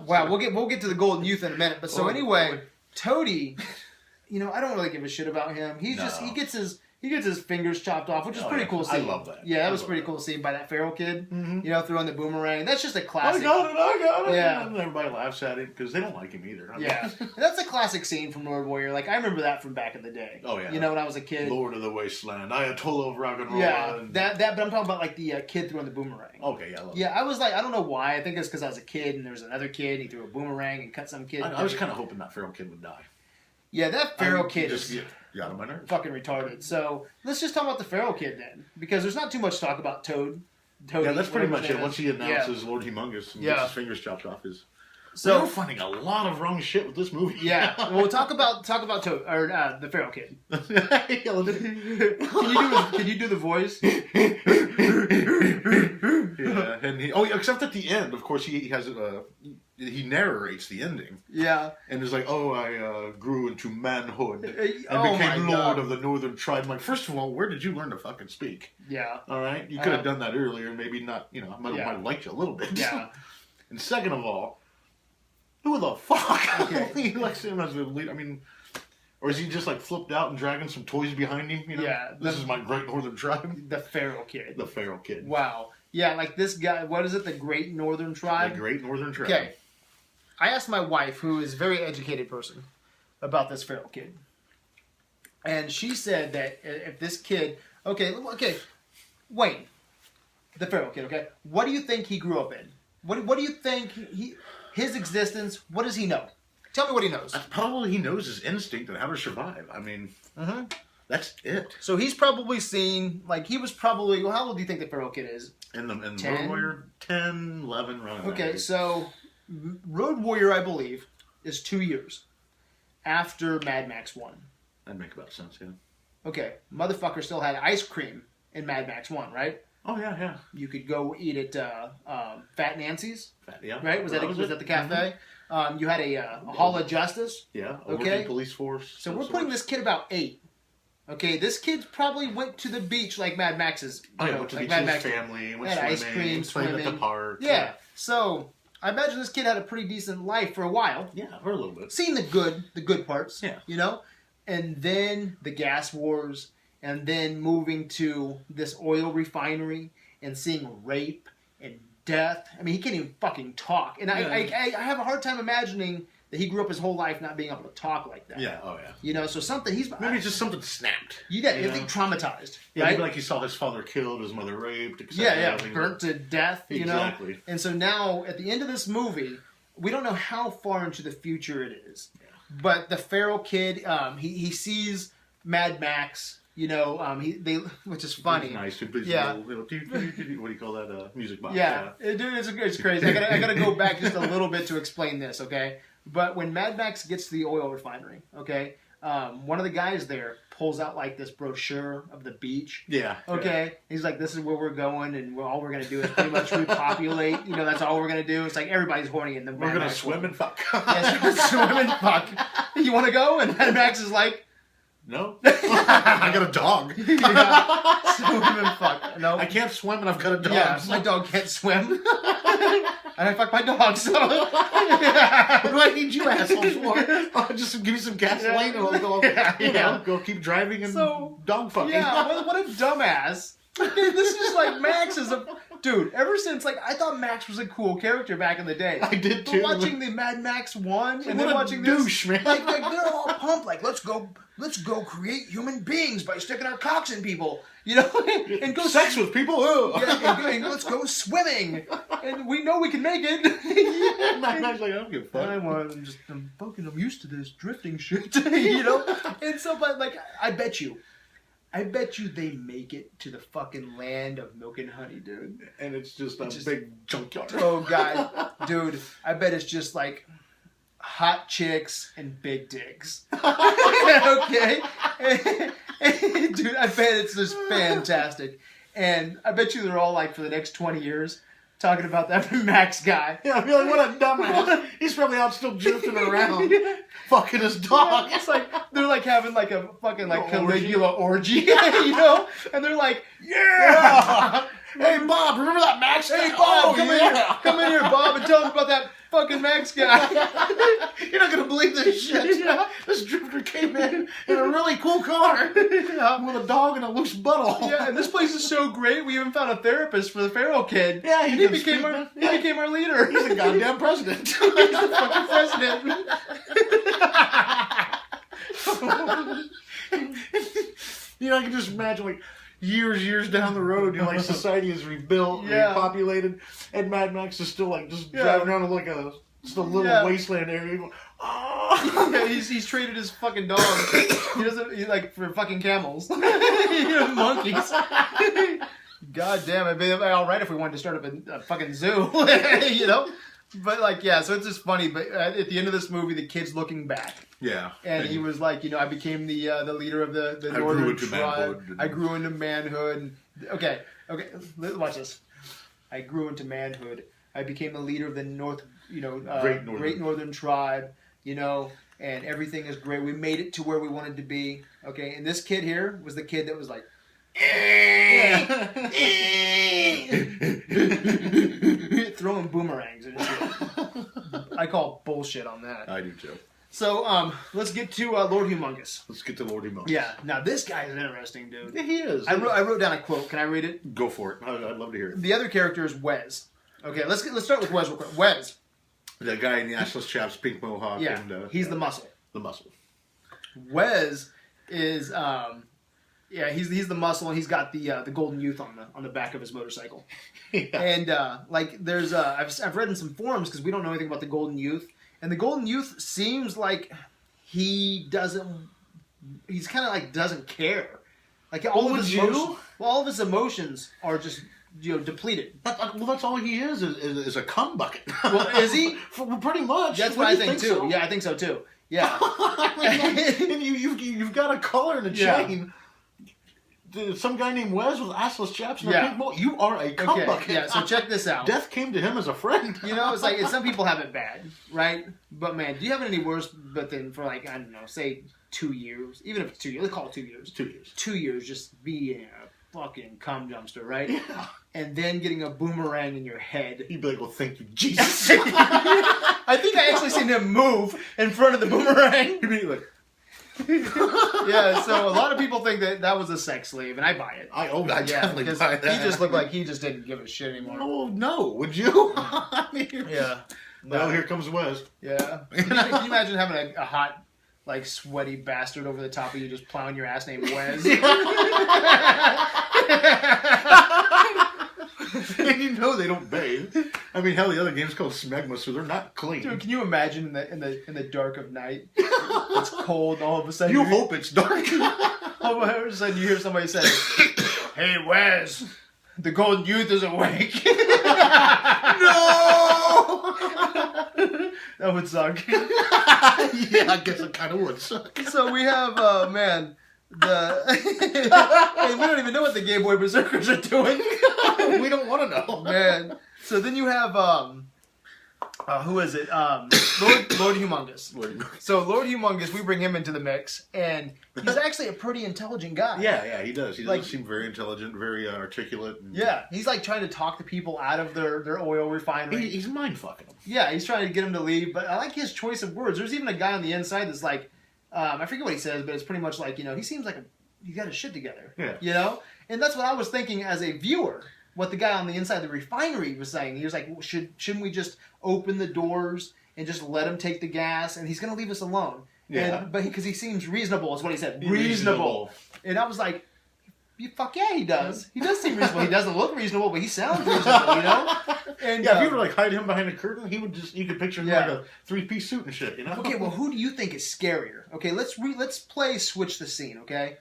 Speaker 1: wow, we'll get to the Golden Youth in a minute. But so anyway, Toady, I don't really give a shit about him. He gets his fingers chopped off, which is pretty cool scene.
Speaker 2: I love that.
Speaker 1: Yeah, that was pretty cool scene by that feral kid. Throwing the boomerang. That's just a classic.
Speaker 2: I got it.
Speaker 1: Yeah,
Speaker 2: and everybody laughs at it because they don't like him either.
Speaker 1: Yeah, that's a classic scene from Road Warrior. Like I remember that from back in the day.
Speaker 2: Oh yeah.
Speaker 1: When I was a kid.
Speaker 2: Lord of the Wasteland, Ayatollah of rock and roll.
Speaker 1: Yeah, that. But I'm talking about like the kid throwing the boomerang.
Speaker 2: Okay, yeah. I love
Speaker 1: that. I was like, I don't know why. I think it's because I was a kid and there was another kid. And he threw a boomerang and cut some kid.
Speaker 2: I was kind of hoping that feral kid would die.
Speaker 1: Yeah, that feral kid is
Speaker 2: got on my nerves.
Speaker 1: Fucking retarded. So let's just talk about the feral kid then, because there's not too much talk about Toad.
Speaker 2: Yeah, that's pretty much it. Once he announces Lord Humongous and gets his fingers chopped off, we're finding a lot of wrong shit with this movie.
Speaker 1: Yeah, well, talk about Toad or the feral kid. Can you do the voice?
Speaker 2: Yeah, and except at the end, of course, he has he narrates the ending.
Speaker 1: Yeah,
Speaker 2: and it's like, I grew into manhood and became lord of the Northern Tribe. I'm like, first of all, where did you learn to fucking speak?
Speaker 1: Yeah,
Speaker 2: all right, you could have done that earlier. Maybe not. I might have liked you a little bit.
Speaker 1: Yeah,
Speaker 2: and second of all, who the fuck?
Speaker 1: Okay.
Speaker 2: He likes him as a lead. I mean, or is he just like flipped out and dragging some toys behind him?
Speaker 1: Yeah,
Speaker 2: this is my great Northern Tribe.
Speaker 1: The feral kid.
Speaker 2: The feral kid.
Speaker 1: Wow. Yeah, like this guy. What is it? The Great Northern Tribe.
Speaker 2: The Great Northern Tribe.
Speaker 1: Okay. I asked my wife, who is a very educated person, about this feral kid, and she said that if this kid, okay, Wayne, the feral kid, okay, what do you think he grew up in? What do you think his existence? What does he know? Tell me what he knows.
Speaker 2: Probably he knows his instinct and how to survive. I mean, that's it.
Speaker 1: So he's probably seen, like, he was probably, how old do you think the feral kid is?
Speaker 2: In the Road Warrior, 10, 11, around that
Speaker 1: Okay,
Speaker 2: age.
Speaker 1: so Road Warrior, I believe, is 2 years after Mad Max 1.
Speaker 2: That'd make about sense, yeah.
Speaker 1: Okay, motherfucker still had ice cream in Mad Max 1, right?
Speaker 2: Oh, yeah.
Speaker 1: You could go eat at Fat Nancy's.
Speaker 2: Yeah.
Speaker 1: Right? Was that the cafe? You had a Hall of Justice.
Speaker 2: Yeah.
Speaker 1: Okay.
Speaker 2: Police force.
Speaker 1: So we're putting this kid about 8. Okay, this kid probably went to the beach like Mad Max's.
Speaker 2: Went to the beach with his family, went swimming,
Speaker 1: ice cream,
Speaker 2: played at the park.
Speaker 1: Yeah. So I imagine this kid had a pretty decent life for a while.
Speaker 2: Yeah, for a little bit.
Speaker 1: Seen the good parts.
Speaker 2: Yeah.
Speaker 1: And then the gas wars, and then moving to this oil refinery and seeing rape and death. I mean, he can't even fucking talk. And I have a hard time imagining that he grew up his whole life not being able to talk like that.
Speaker 2: Yeah, oh yeah.
Speaker 1: So something
Speaker 2: maybe just something snapped.
Speaker 1: You think traumatized.
Speaker 2: Yeah,
Speaker 1: right?
Speaker 2: maybe like he saw his father killed, his mother raped, etc.
Speaker 1: Yeah, burnt to death.
Speaker 2: Exactly.
Speaker 1: And so now at the end of this movie, we don't know how far into the future it is. Yeah. But the feral kid, he sees Mad Max. Which is funny.
Speaker 2: He's nice. What do you call that? Music box.
Speaker 1: Yeah. Dude, it's crazy. I gotta go back just a little bit to explain this, okay? But when Mad Max gets to the oil refinery, okay, one of the guys there pulls out like this brochure of the beach.
Speaker 2: Yeah.
Speaker 1: Okay.
Speaker 2: Yeah.
Speaker 1: He's like, this is where we're going, and all we're gonna do is pretty much repopulate. You know, that's all we're gonna do. It's like everybody's horny in the.
Speaker 2: We're gonna swim and fuck.
Speaker 1: Yes, swim and fuck. You want to go? And Mad Max is like,
Speaker 2: no. I got a dog.
Speaker 1: Yeah. Swim and fuck. No,
Speaker 2: I can't swim, and I've got a dog.
Speaker 1: Yeah, my dog can't swim. And I fuck my dog, so.
Speaker 2: What do I need you assholes for? Oh, just give me some gasoline and we'll go, go keep driving and dog fucking.
Speaker 1: Yeah, what a dumbass. This is like Max is a... Dude, ever since, like, I thought Max was a cool character back in the day.
Speaker 2: I did too.
Speaker 1: But watching the Mad Max 1 and
Speaker 2: what
Speaker 1: then watching
Speaker 2: douche,
Speaker 1: this...
Speaker 2: man.
Speaker 1: Like, they're all pumped, like, let's go create human beings by sticking our cocks in people. You know? And go
Speaker 2: sex with people? Oh.
Speaker 1: Yeah, and let's go swimming. And we know we can make it.
Speaker 2: Mad Max like, I don't give a fuck.
Speaker 1: I'm used to this drifting shit. You know? And so, but, like, I bet you they make it to the fucking land of milk and honey, dude.
Speaker 2: And it's just a big junkyard.
Speaker 1: Oh, God. Dude, I bet it's just like hot chicks and big dicks. Okay? Dude, I bet it's just fantastic. And I bet you they're all like, for the next 20 years, talking about that Max guy.
Speaker 2: Yeah, I feel like, what a dumbass. He's probably out still drifting around, fucking his dog.
Speaker 1: Yeah, it's like, they're like having like a fucking like Caligula orgy, you know? And they're like, yeah!
Speaker 2: Hey, Bob, remember that Max guy?
Speaker 1: Hey, Bob, come in here, Bob, and tell him about that fucking Max guy.
Speaker 2: You're not going to believe this shit.
Speaker 1: Yeah.
Speaker 2: This drifter came in a really cool car with a dog and a loose butthole.
Speaker 1: Yeah, and this place is so great, we even found a therapist for the feral kid.
Speaker 2: Yeah,
Speaker 1: he became our leader.
Speaker 2: He's the goddamn president.
Speaker 1: He's the fucking president.
Speaker 2: You know, I can just imagine, like, years down the road, you know, like, society is rebuilt, repopulated, and Mad Max is still, like, just driving around in, like, just a little wasteland area. Going, oh.
Speaker 1: Yeah, he's traded his fucking dog. He like, for fucking camels. Monkeys. God damn, it'd be all right if we wanted to start up a fucking zoo. You know? But, like, yeah, so it's just funny. But at the end of this movie, the kid's looking back.
Speaker 2: Yeah.
Speaker 1: And he was like, you know, I became the leader of the northern tribe. I grew into manhood. And, okay, watch this. I grew into manhood. I became the leader of the great northern tribe, you know, and everything is great. We made it to where we wanted to be, okay? And this kid here was the kid that was like, throwing boomerangs and shit. I call bullshit on that.
Speaker 2: I do too.
Speaker 1: So, let's get to Lord Humongous.
Speaker 2: Let's get to Lord Humongous.
Speaker 1: Yeah. Now, this guy is interesting, dude.
Speaker 2: Yeah, he is.
Speaker 1: I wrote down a quote. Can I read it?
Speaker 2: Go for it. I'd love to hear it.
Speaker 1: The other character is Wes. Okay, let's start with Wes real quick. Wes.
Speaker 2: The guy in the assless chaps, pink mohawk.
Speaker 1: Yeah,
Speaker 2: and,
Speaker 1: he's the muscle.
Speaker 2: The muscle.
Speaker 1: Wes is, he's the muscle, and he's got the golden youth on the back of his motorcycle. Yeah. And like, there's I've read in some forums because we don't know anything about the golden youth. And the golden youth seems like he's kind of like doesn't care. Like all of his emotions are just, you know, depleted.
Speaker 2: Well, that's all he is a cum bucket.
Speaker 1: Well, is he?
Speaker 2: Well, pretty much.
Speaker 1: That's what I think too. So? Yeah, I think so too. Yeah.
Speaker 2: And you've got a collar and a chain. Some guy named Wes with assless chaps and a pink ball. You are a cum bucket.
Speaker 1: Yeah, so check this out.
Speaker 2: Death came to him as a friend.
Speaker 1: You know, it's like, some people have it bad, right? But man, do you have it any worse but then for, like, I don't know, say 2 years? Even if it's 2 years, let's call it 2 years. 2 years. 2 years just being a fucking cum dumpster, right?
Speaker 2: Yeah.
Speaker 1: And then getting a boomerang in your head.
Speaker 2: You'd be like, well, thank you, Jesus.
Speaker 1: I think I actually seen him move in front of the boomerang.
Speaker 2: You'd be like...
Speaker 1: Yeah, so a lot of people think that was a sex slave, and I buy it.
Speaker 2: I definitely buy that.
Speaker 1: He just looked like he just didn't give a shit anymore.
Speaker 2: Oh, no, would you? I mean,
Speaker 1: yeah.
Speaker 2: Well, here comes Wes.
Speaker 1: Yeah. Can you imagine having a hot, like, sweaty bastard over the top of you just plowing your ass named Wes?
Speaker 2: And you know they don't bathe. I mean, hell, the other game's called Smegma, so they're not clean.
Speaker 1: Dude, can you imagine in the dark of night? It's cold, and all of a sudden
Speaker 2: you hope it's dark.
Speaker 1: All of a sudden you hear somebody say, "Hey, Wes, the golden youth is awake." No. That would suck.
Speaker 2: Yeah, I guess it kind of would suck.
Speaker 1: So we have, man, and we don't even know what the Game Boy Berserkers are doing.
Speaker 2: We don't want to know.
Speaker 1: Man. So then you have, who is it? Lord Humongous. So Lord Humongous, we bring him into the mix, and he's actually a pretty intelligent guy.
Speaker 2: Yeah, he does. He
Speaker 1: Like-
Speaker 2: does seem very intelligent, very articulate. And
Speaker 1: Yeah, he's like trying to talk the people out of their oil refinery.
Speaker 2: he's mind fucking them.
Speaker 1: Yeah, he's trying to get him to leave, but I like his choice of words. There's even a guy on the inside that's like, I forget what he says, but it's pretty much like, he seems like he got his shit together.
Speaker 2: Yeah.
Speaker 1: And that's what I was thinking as a viewer, what the guy on the inside of the refinery was saying. He was like, shouldn't we just open the doors and just let him take the gas, and he's going to leave us alone.
Speaker 2: Yeah.
Speaker 1: But because he seems reasonable is what he said. Reasonable. And I was like, fuck yeah, he does. He does seem reasonable. He doesn't look reasonable, but he sounds reasonable, And
Speaker 2: Yeah, if you were like hide him behind a curtain, you could picture him like a 3-piece suit and shit,
Speaker 1: Okay, well, who do you think is scarier? Okay, let's switch the scene, okay?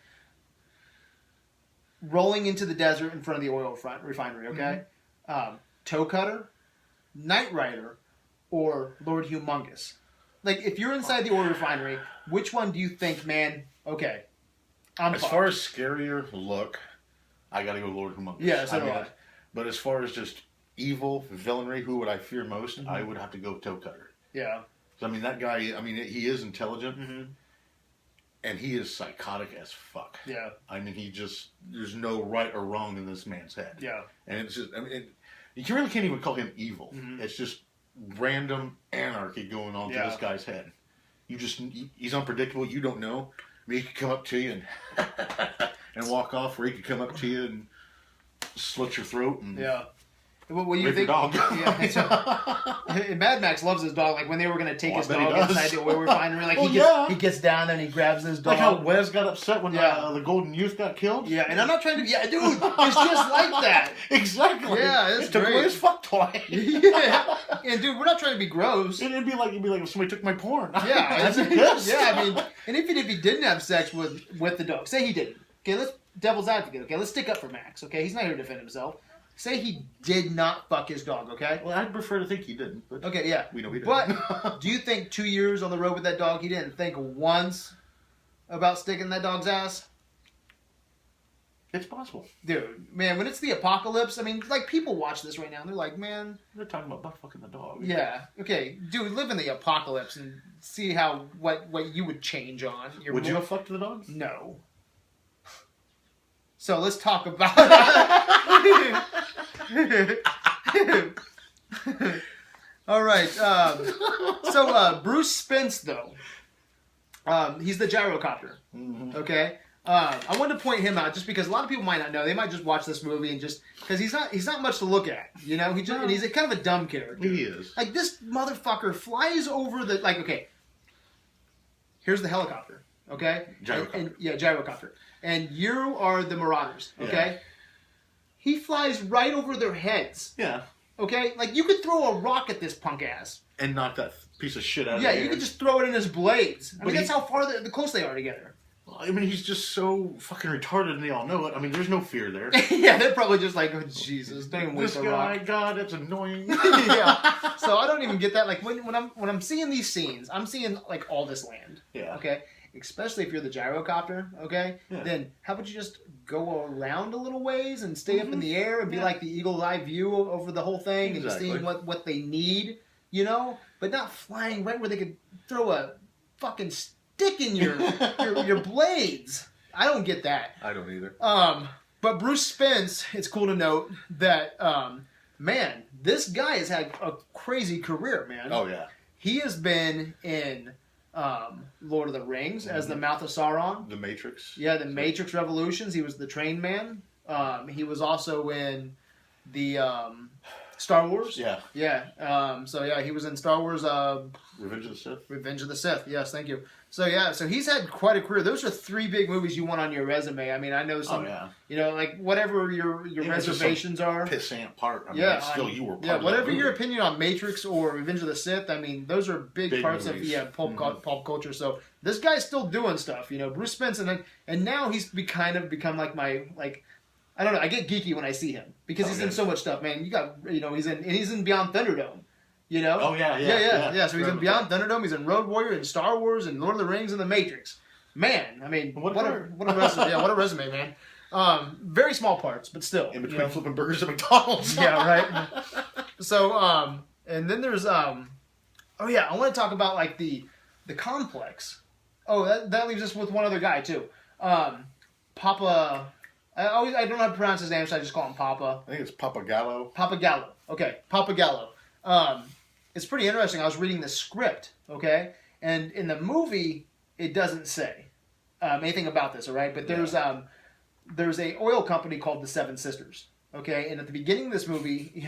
Speaker 1: Rolling into the desert in front of the oil refinery, okay? Toe Cutter, Knight Rider, or Lord Humongous? Like, if you're inside the oil refinery, which one do you think, man, okay,
Speaker 2: as far as scarier look, I gotta go Lord Humongous.
Speaker 1: Yeah, so do I.
Speaker 2: But as far as just evil, villainry, who would I fear most? I would have to go Toe Cutter.
Speaker 1: Yeah.
Speaker 2: I mean, that guy, he is intelligent, and he is psychotic as fuck.
Speaker 1: Yeah.
Speaker 2: I mean, there's no right or wrong in this man's head.
Speaker 1: Yeah.
Speaker 2: And it's just, you really can't even call him evil. It's just random anarchy going on through this guy's head. He's unpredictable. You don't know. I mean, he could come up to you and walk off, or he could come up to you and slit your throat and
Speaker 1: What do you
Speaker 2: rape
Speaker 1: think?
Speaker 2: your dog.
Speaker 1: And Mad Max loves his dog. Like when they were going to take his dog inside the oil refinery, like he gets down there and he grabs his dog.
Speaker 2: Like how Wes got upset when the Golden Youth got killed.
Speaker 1: Yeah, and I'm not trying to. Yeah, dude, it's just like that.
Speaker 2: Exactly.
Speaker 1: Yeah, it's
Speaker 2: it took
Speaker 1: great.
Speaker 2: away his fuck toy.
Speaker 1: Yeah, and dude, we're not trying to be gross.
Speaker 2: It'd be like if somebody took my porn.
Speaker 1: Yeah,
Speaker 2: That's good.
Speaker 1: Yeah, I mean, and even if he didn't have sex with the dog, say he didn't. Okay, let's devil's advocate. Okay, let's stick up for Max. Okay, he's not here to defend himself. Say he did not fuck his dog, okay?
Speaker 2: Well, I'd prefer to think he didn't. But
Speaker 1: okay, yeah.
Speaker 2: We know he didn't.
Speaker 1: But do you think 2 years on the road with that dog, he didn't think once about sticking that dog's ass?
Speaker 2: It's possible.
Speaker 1: Dude, man, when it's the apocalypse, I mean, like, people watch this right now, and they're like, man...
Speaker 2: They're talking about butt fucking the dog.
Speaker 1: Yeah. Okay, dude, live in the apocalypse and see what you would change on.
Speaker 2: Would you have fucked the dog?
Speaker 1: No. So let's talk about... All right. So Bruce Spence, though, he's the gyrocopter. Okay. I wanted to point him out just because a lot of people might not know. They might just watch this movie and just because he's not much to look at. And he's a kind of a dumb character.
Speaker 2: He is.
Speaker 1: Like this motherfucker flies over the okay. Here's the helicopter. Okay.
Speaker 2: Gyrocopter.
Speaker 1: Gyrocopter. And you are the Marauders. Okay. Yeah. He flies right over their heads.
Speaker 2: Yeah.
Speaker 1: Okay? Like, you could throw a rock at this punk ass.
Speaker 2: And knock that piece of shit out of the
Speaker 1: air.
Speaker 2: air.
Speaker 1: You could just throw it in his blades. I mean, that's how far the close they are together.
Speaker 2: I mean, he's just so fucking retarded and they all know it. I mean, there's no fear there.
Speaker 1: Yeah, they're probably just like, oh, Jesus, don't even waste a rock.
Speaker 2: This guy, God, it's annoying.
Speaker 1: Yeah. So I don't even get that. Like, when I'm seeing these scenes, I'm seeing, like, all this land.
Speaker 2: Yeah.
Speaker 1: Okay? Especially if you're the gyrocopter, okay? Yeah. Then how about you just go around a little ways and stay up in the air and be like the eagle eye view over the whole thing and just seeing what they need, But not flying right where they could throw a fucking stick in your blades. I don't get that.
Speaker 2: I don't either.
Speaker 1: But Bruce Spence, it's cool to note that man, this guy has had a crazy career, man.
Speaker 2: Oh yeah.
Speaker 1: He has been in Lord of the Rings as the Mouth of Sauron.
Speaker 2: The Matrix.
Speaker 1: Yeah, the Matrix Revolutions. He was the Train Man. He was also in the Star Wars.
Speaker 2: Yeah.
Speaker 1: Yeah. So yeah, he was in Star Wars.
Speaker 2: Revenge of the Sith.
Speaker 1: Revenge of the Sith. Yes, thank you. So yeah, so he's had quite a career. Those are 3 big movies you want on your resume. I mean, I know some. Oh, yeah. Like whatever your reservations are.
Speaker 2: Pissant part. I mean, still you were part of
Speaker 1: whatever your opinion on Matrix or Revenge of the Sith. I mean, those are big parts movies. Of pulp culture. So this guy's still doing stuff. Bruce Spence, and now he's become like my I don't know. I get geeky when I see him because he's in so much stuff, man. You got he's in Beyond Thunderdome. You know?
Speaker 2: Oh yeah.
Speaker 1: So he's in Beyond Thunderdome. He's in Road Warrior and Star Wars and Lord of the Rings and The Matrix. Man, I mean, what a resume! Yeah, what a resume, man. Very small parts, but still.
Speaker 2: In between flipping burgers at McDonald's.
Speaker 1: Yeah, right. So, and then there's I want to talk about like the complex. Oh, that leaves us with one other guy too. Papa. I don't know how to pronounce his name, so I just call him Papa.
Speaker 2: I think it's Papa Gallo.
Speaker 1: Papa Gallo. Okay, Papa Gallo. It's pretty interesting. I was reading the script, okay, and in the movie it doesn't say anything about this, all right? But there's a oil company called the Seven Sisters, okay, and at the beginning of this movie,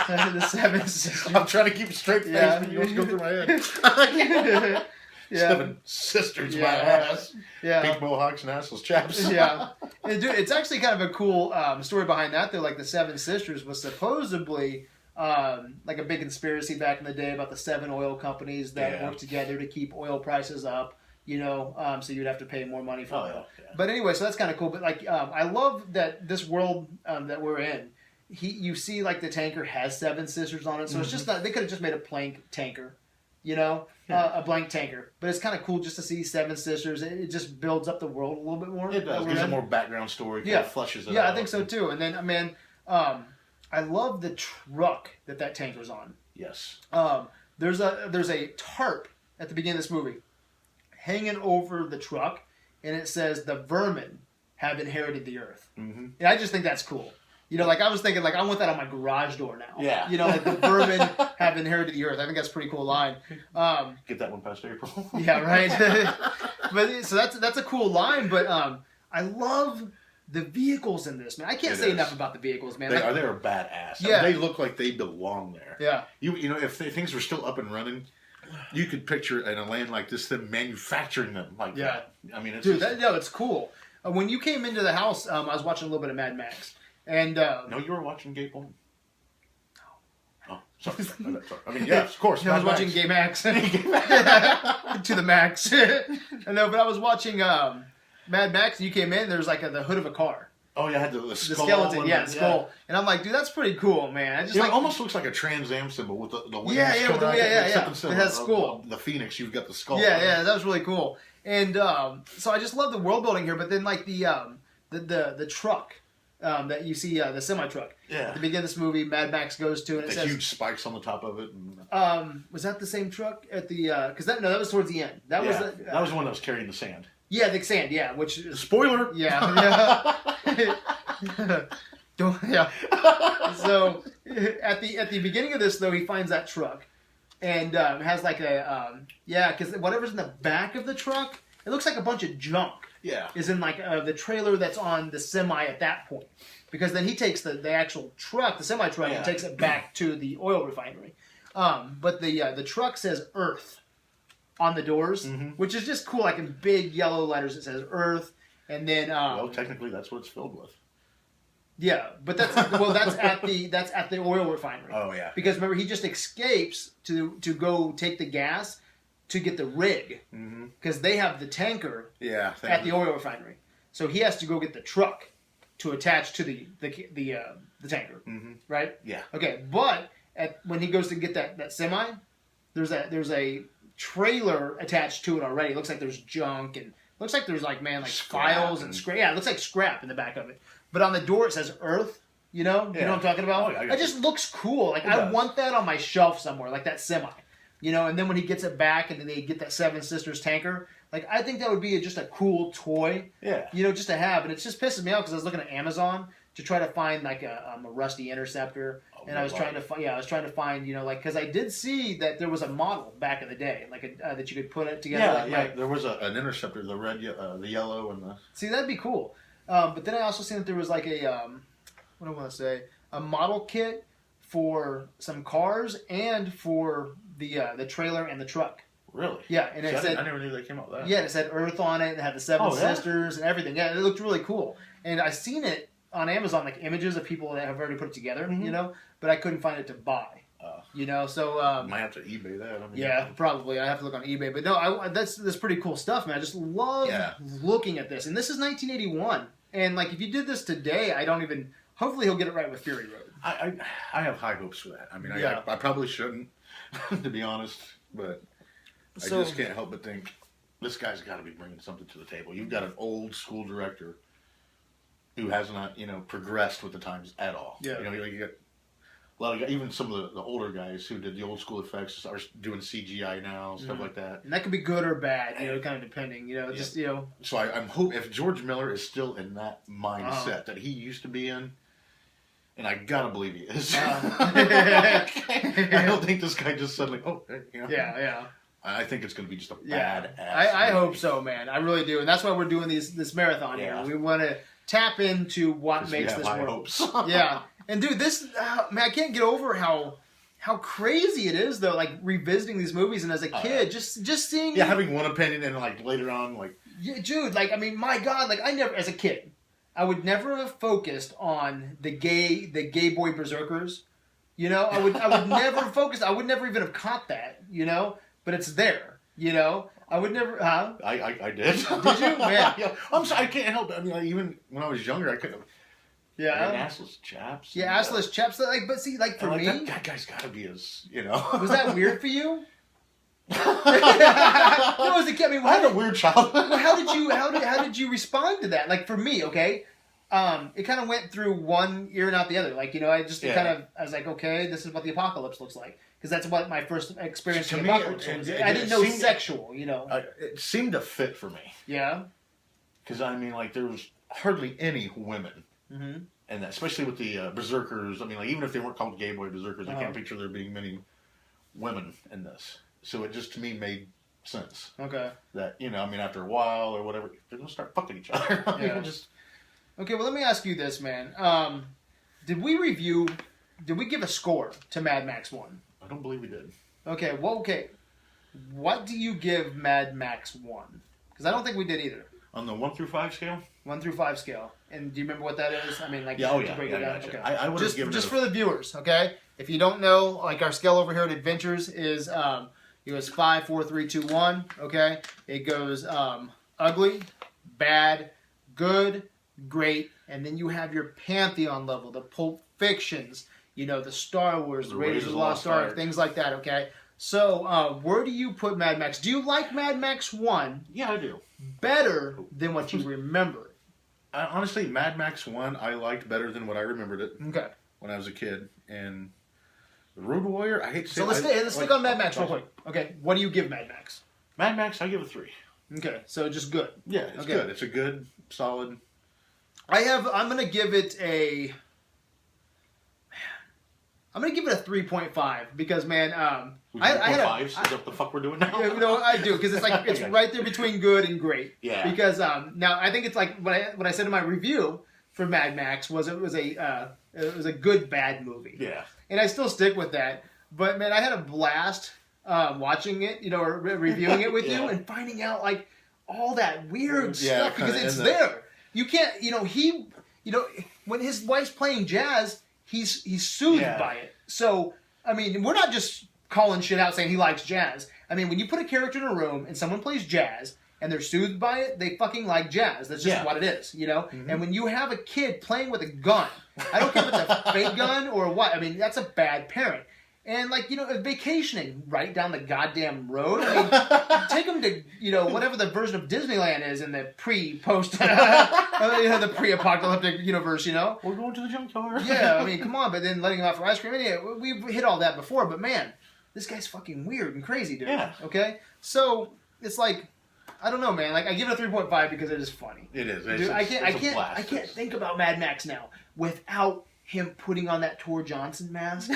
Speaker 1: the Seven Sisters.
Speaker 2: I'm trying to keep a straight face, but you almost go through my head. Seven Sisters, my ass. Yeah. Pink mohawks and assless chaps.
Speaker 1: Yeah. And dude, it's actually kind of a cool story behind that, though. Like, the Seven Sisters was supposedly like a big conspiracy back in the day about the 7 oil companies that worked together to keep oil prices up, you know, so you'd have to pay more money for oil. Yeah. But anyway, so that's kind of cool. But, like, I love that this world that we're in, you see, like, the tanker has 7 sisters on it, so it's just not, they could have just made a blank tanker. You know, a blank tanker. But it's kind of cool just to see 7 sisters. It just builds up the world a little bit more.
Speaker 2: It does. Gives a more background story. Kind of flushes it out.
Speaker 1: Yeah, I think so too. And then, man, I love the truck that tanker's on.
Speaker 2: Yes.
Speaker 1: There's a tarp at the beginning of this movie hanging over the truck, and it says, "The vermin have inherited the earth." Mm-hmm. And I just think that's cool. You know, like, I was thinking, like, I want that on my garage door now.
Speaker 2: Yeah.
Speaker 1: You know, like, the vermin have inherited the earth. I think that's a pretty cool line.
Speaker 2: Get that one past April.
Speaker 1: Yeah, right. But so that's a cool line. But I love the vehicles in this, man. I can't say enough about the vehicles, man.
Speaker 2: They're badass.
Speaker 1: Yeah.
Speaker 2: I mean, they look like they belong there.
Speaker 1: Yeah.
Speaker 2: You know, if things were still up and running, you could picture in a land like this them manufacturing them like that. I mean, it's
Speaker 1: it's cool. When you came into the house, I was watching a little bit of Mad Max. And
Speaker 2: no, you were watching gay porn? No. Oh, sorry. I mean, yes, of course.
Speaker 1: No, I was watching Gay Max. To the max. No, but I was watching Mad Max, and you came in, there's like the hood of a car.
Speaker 2: Oh, yeah, I had the skull.
Speaker 1: The skeleton, the skull. And I'm like, dude, that's pretty cool, man.
Speaker 2: It almost looks like a Trans Am symbol with the wings.
Speaker 1: It has skull.
Speaker 2: The phoenix, you've got the skull.
Speaker 1: Yeah, that was really cool. And so I just love the world building here, but then like the truck. That you see the semi truck. Yeah. At the beginning of this movie, Mad Max goes to, and it says
Speaker 2: huge spikes on the top of it.
Speaker 1: Was that the same truck at the? Because that was towards the end. That was
Speaker 2: the one that was carrying the sand.
Speaker 1: Yeah, the sand. Yeah, which
Speaker 2: spoiler.
Speaker 1: Yeah. Yeah. So at the beginning of this though, he finds that truck, and has like because whatever's in the back of the truck, it looks like a bunch of junk.
Speaker 2: Yeah.
Speaker 1: Is in like the trailer that's on the semi at that point. Because then he takes the actual truck, the semi truck, and takes it back to the oil refinery. But the truck says Earth on the doors, which is just cool. Like in big yellow letters, it says Earth. And then
Speaker 2: well, technically that's what it's filled with.
Speaker 1: Yeah, but that's at the oil refinery.
Speaker 2: Oh yeah.
Speaker 1: Because remember, he just escapes to go take the gas to get the rig, because they have the tanker at the oil refinery. So he has to go get the truck to attach to the tanker, right?
Speaker 2: Yeah.
Speaker 1: Okay, but when he goes to get that semi, there's a trailer attached to it already. It looks like there's junk and looks like there's like files and scrap. Yeah, it looks like scrap in the back of it. But on the door it says Earth. You know what I'm talking about? Oh, yeah, it just looks cool. Like I want that on my shelf somewhere, like that semi. You know, and then when he gets it back and then they get that Seven Sisters tanker, like I think that would be just a cool toy.
Speaker 2: Yeah.
Speaker 1: You know, just to have. And it just pisses me off because I was looking at Amazon to try to find like a rusty interceptor, and I was trying to find because I did see that there was a model back in the day like that you could put it together.
Speaker 2: There was an interceptor, the red, the yellow, and the.
Speaker 1: See, that'd be cool. But then I also seen that there was like a what do I want to say, a model kit for some cars and for the trailer and the truck.
Speaker 2: Really?
Speaker 1: Yeah, and it said
Speaker 2: I never knew they came out with that.
Speaker 1: Yeah, it said Earth on it, and it had the Seven Sisters and everything. Yeah, it looked really cool. And I seen it on Amazon, like images of people that have already put it together, you know, but I couldn't find it to buy. You know, so
Speaker 2: might have to eBay that.
Speaker 1: Probably. I have to look on eBay, but no, that's pretty cool stuff, man. I just love looking at this, and this is 1981, and like if you did this today, I don't even. Hopefully, he'll get it right with Fury Road.
Speaker 2: I have high hopes for that. I mean, I probably shouldn't, to be honest, but I just can't help but think this guy's got to be bringing something to the table. You've got an old school director who has not, progressed with the times at all.
Speaker 1: Yeah.
Speaker 2: You got a lot of even some of the older guys who did the old school effects are doing CGI now, stuff like that.
Speaker 1: And that could be good or bad, kind of depending, just.
Speaker 2: So I'm hoping if George Miller is still in that mindset that he used to be in, and I gotta believe he is. I don't think this guy just suddenly,
Speaker 1: Yeah.
Speaker 2: I think it's going to be just a bad ass.
Speaker 1: I hope so, man. I really do. And that's why we're doing this marathon here. We want to tap into what makes this work.
Speaker 2: Hopes.
Speaker 1: Yeah. And dude, this, man, I can't get over how crazy it is, though, like revisiting these movies. And as a kid, just seeing.
Speaker 2: Yeah, having one opinion and like later on, like.
Speaker 1: Yeah, dude, like, I mean, my God, like, I never, as a kid, I would never have focused on the gay boy berserkers. I would never focus. I would never even have caught that, But it's there, I would never. Huh?
Speaker 2: I did.
Speaker 1: Did you? Man.
Speaker 2: Yeah. I'm sorry. I can't help it. I mean, like, even when I was younger, I couldn't.
Speaker 1: Yeah.
Speaker 2: Assless chaps.
Speaker 1: Yeah, assless chaps. Like, but see, like for me,
Speaker 2: that guy's got to be as
Speaker 1: Was that weird for you? No, as a kid, I mean,
Speaker 2: I had a weird childhood.
Speaker 1: Well, how did you respond to that? Like for me, okay. It kind of went through one ear and out the other. Like, I was like, okay, this is what the apocalypse looks like. Because that's what my first experience with the apocalypse was. I didn't know sexual,
Speaker 2: It seemed to fit for me.
Speaker 1: Yeah.
Speaker 2: Because, I mean, like, there was hardly any women. Mm-hmm. And especially with the berserkers. I mean, like, even if they weren't called gay boy berserkers, I can't picture there being many women in this. So it just, to me, made sense.
Speaker 1: Okay.
Speaker 2: That, I mean, after a while or whatever, they're going to start fucking each other.
Speaker 1: Okay, well, let me ask you this, man. Did we give a score to Mad Max 1?
Speaker 2: I don't believe we did.
Speaker 1: Okay, well, okay. What do you give Mad Max 1? Because I don't think we did either.
Speaker 2: On the 1 through 5 scale?
Speaker 1: 1 through 5 scale. And do you remember what that is? I mean, like,
Speaker 2: to
Speaker 1: break it down.
Speaker 2: Gotcha.
Speaker 1: Okay.
Speaker 2: I would have given
Speaker 1: just for the viewers, okay? If you don't know, like, our scale over here at Adventures is, it goes 5, 4, 3, 2, 1, okay? It goes ugly, bad, good, great, and then you have your Pantheon level, the Pulp Fictions, the Star Wars, the Raiders of the Lost Ark, things like that, okay? So, where do you put Mad Max? Do you like Mad Max 1?
Speaker 2: Yeah, I do.
Speaker 1: Better than what you remember?
Speaker 2: Honestly, Mad Max 1 I liked better than what I remembered it.
Speaker 1: Okay.
Speaker 2: When I was a kid. And Road Warrior, I hate to say
Speaker 1: it. So let's stick on Mad Max real quick. Okay, what do you give Mad Max?
Speaker 2: Mad Max, I give it 3.
Speaker 1: Okay, so just good.
Speaker 2: Yeah, it's good. It's a good, solid...
Speaker 1: I'm going to give it a 3.5 because, man,
Speaker 2: I had is that what the fuck we're doing now?
Speaker 1: I do, because it's like, it's right there between good and great.
Speaker 2: Yeah.
Speaker 1: Because, now, I think it's like, what I said in my review for Mad Max was it was a good, bad movie.
Speaker 2: Yeah.
Speaker 1: And I still stick with that. But, man, I had a blast watching it, or reviewing it with you and finding out, like, all that weird stuff, because it's there. You can't, when his wife's playing jazz, he's soothed by it. So, I mean, we're not just calling shit out saying he likes jazz. I mean, when you put a character in a room and someone plays jazz and they're soothed by it, they fucking like jazz. That's just what it is, Mm-hmm. And when you have a kid playing with a gun, I don't care if it's a fake gun or what. I mean, that's a bad parent. And, like, vacationing right down the goddamn road. I mean, take them to, whatever the version of Disneyland is in the pre-post, the pre-apocalyptic universe,
Speaker 2: We're going to the junkyard.
Speaker 1: Yeah, I mean, come on, but then letting them out for ice cream. Yeah, we've hit all that before, but man, this guy's fucking weird and crazy, dude.
Speaker 2: Yeah.
Speaker 1: Okay? So, it's like, I don't know, man. Like, I give it a 3.5 because it is funny.
Speaker 2: It is.
Speaker 1: Dude, I can't think about Mad Max now without him putting on that Tor Johnson mask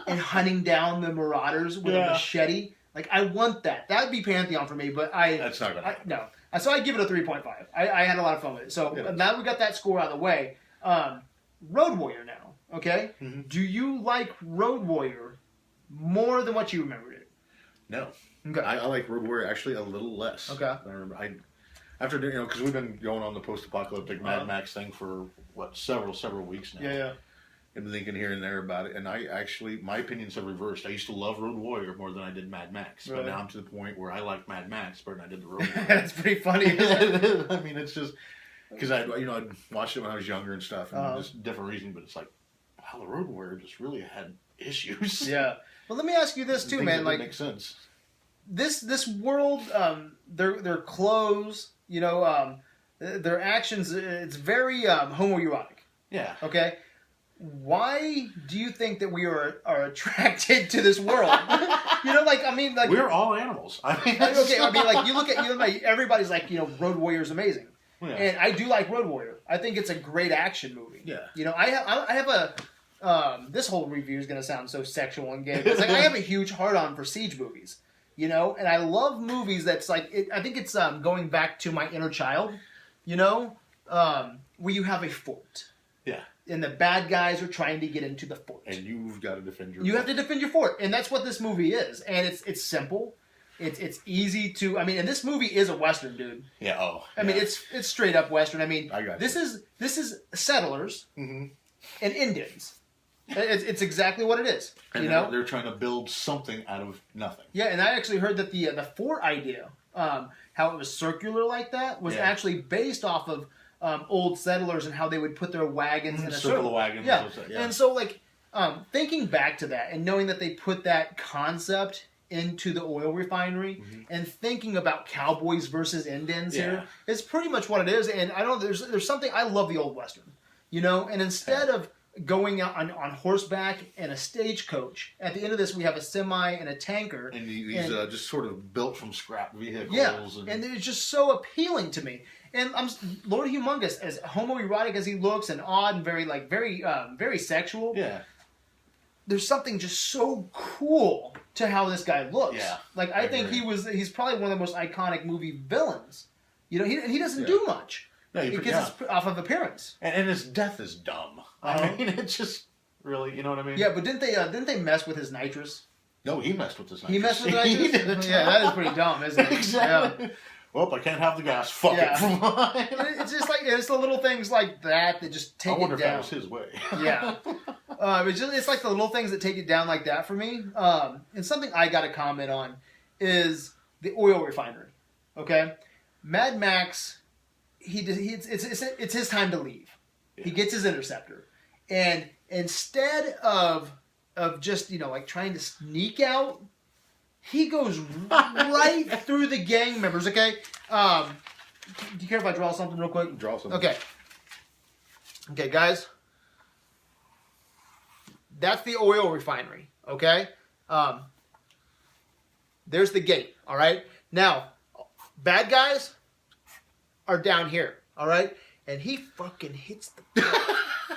Speaker 1: and hunting down the Marauders with a machete. Like, I want that. That would be Pantheon for me, but
Speaker 2: That's not going to happen.
Speaker 1: No. So I give it a 3.5. I had a lot of fun with it. So now we got that score out of the way. Road Warrior now, okay? Mm-hmm. Do you like Road Warrior more than what you remembered it?
Speaker 2: No.
Speaker 1: Okay.
Speaker 2: I like Road Warrior actually a little less.
Speaker 1: Okay.
Speaker 2: I remember. After, because we've been going on the post-apocalyptic Mad Max thing for, several weeks now.
Speaker 1: Yeah.
Speaker 2: And thinking here and there about it. And my opinions have reversed. I used to love Road Warrior more than I did Mad Max. Really? But now I'm to the point where I like Mad Max better than I did the Road Warrior.
Speaker 1: That's pretty funny.
Speaker 2: I mean, it's just, because I'd watched it when I was younger and stuff. And just different reasons, but it's like, wow, the Road Warrior just really had issues.
Speaker 1: Yeah. Well, let me ask you this too, man. Like,
Speaker 2: makes sense.
Speaker 1: This world, their clothes, you know, their actions, it's very homoerotic.
Speaker 2: Yeah.
Speaker 1: Okay. Why do you think that we are attracted to this world? You know, like, I mean, like,
Speaker 2: we're all animals. I mean,
Speaker 1: okay. I mean, like, you look like everybody's like, you know, Road Warrior's amazing, and I do like Road Warrior. I think it's a great action movie.
Speaker 2: Yeah.
Speaker 1: You know, I have a this whole review is going to sound so sexual and gay. It's like I have a huge hard-on for siege movies. You know, and I love movies that's like, I think it's going back to my inner child, you know, where you have a fort.
Speaker 2: Yeah.
Speaker 1: And the bad guys are trying to get into the fort.
Speaker 2: And you've got to defend your
Speaker 1: You
Speaker 2: fort.
Speaker 1: have to defend your fort. And that's what this movie is. And it's simple. It's easy to, I mean, and this movie is a Western, dude.
Speaker 2: Yeah, oh.
Speaker 1: I mean, it's straight up Western. I mean, this is settlers and Indians. It's exactly what it is.
Speaker 2: And
Speaker 1: you know,
Speaker 2: they're trying to build something out of nothing.
Speaker 1: Yeah, and I actually heard that the fort idea, how it was circular like that, was actually based off of old settlers and how they would put their wagons in a circle.
Speaker 2: Wagons.
Speaker 1: Yeah. And so like thinking back to that and knowing that they put that concept into the oil refinery and thinking about cowboys versus Indians here, it's pretty much what it is. And I don't. There's something, I love the old Western, you know. And instead of going out on horseback and a stagecoach, at the end of this we have a semi and a tanker,
Speaker 2: and he's just sort of built from scrap vehicles.
Speaker 1: Yeah, and it's just so appealing to me. And I'm Lord Humongous, as homoerotic as he looks and odd and very sexual.
Speaker 2: Yeah.
Speaker 1: There's something just so cool to how this guy looks.
Speaker 2: Yeah.
Speaker 1: Like I think he's probably one of the most iconic movie villains. You know, he doesn't do much.
Speaker 2: No,
Speaker 1: because it's off of appearance.
Speaker 2: And his death is dumb. I mean, it's just really, you know what I mean?
Speaker 1: Yeah, but didn't they mess with his nitrous?
Speaker 2: No, he messed with his nitrous.
Speaker 1: He messed with the nitrous? Yeah, that is pretty dumb, isn't it?
Speaker 2: Exactly. Yeah. Well, I can't have the gas. Fuck it.
Speaker 1: It's just like, it's the little things like that just take it down.
Speaker 2: I wonder if that was his way.
Speaker 1: Yeah. It's like the little things that take it down like that for me. And something I got to comment on is the oil refinery. Okay? Mad Max, it's his time to leave. Yeah. He gets his interceptor. And instead of just, you know, like trying to sneak out, he goes right through the gang members, okay? Do you care if I draw something real quick?
Speaker 2: Draw something.
Speaker 1: Okay. Okay, guys. That's the oil refinery, okay? There's the gate, all right? Now, bad guys are down here, all right? And he fucking hits the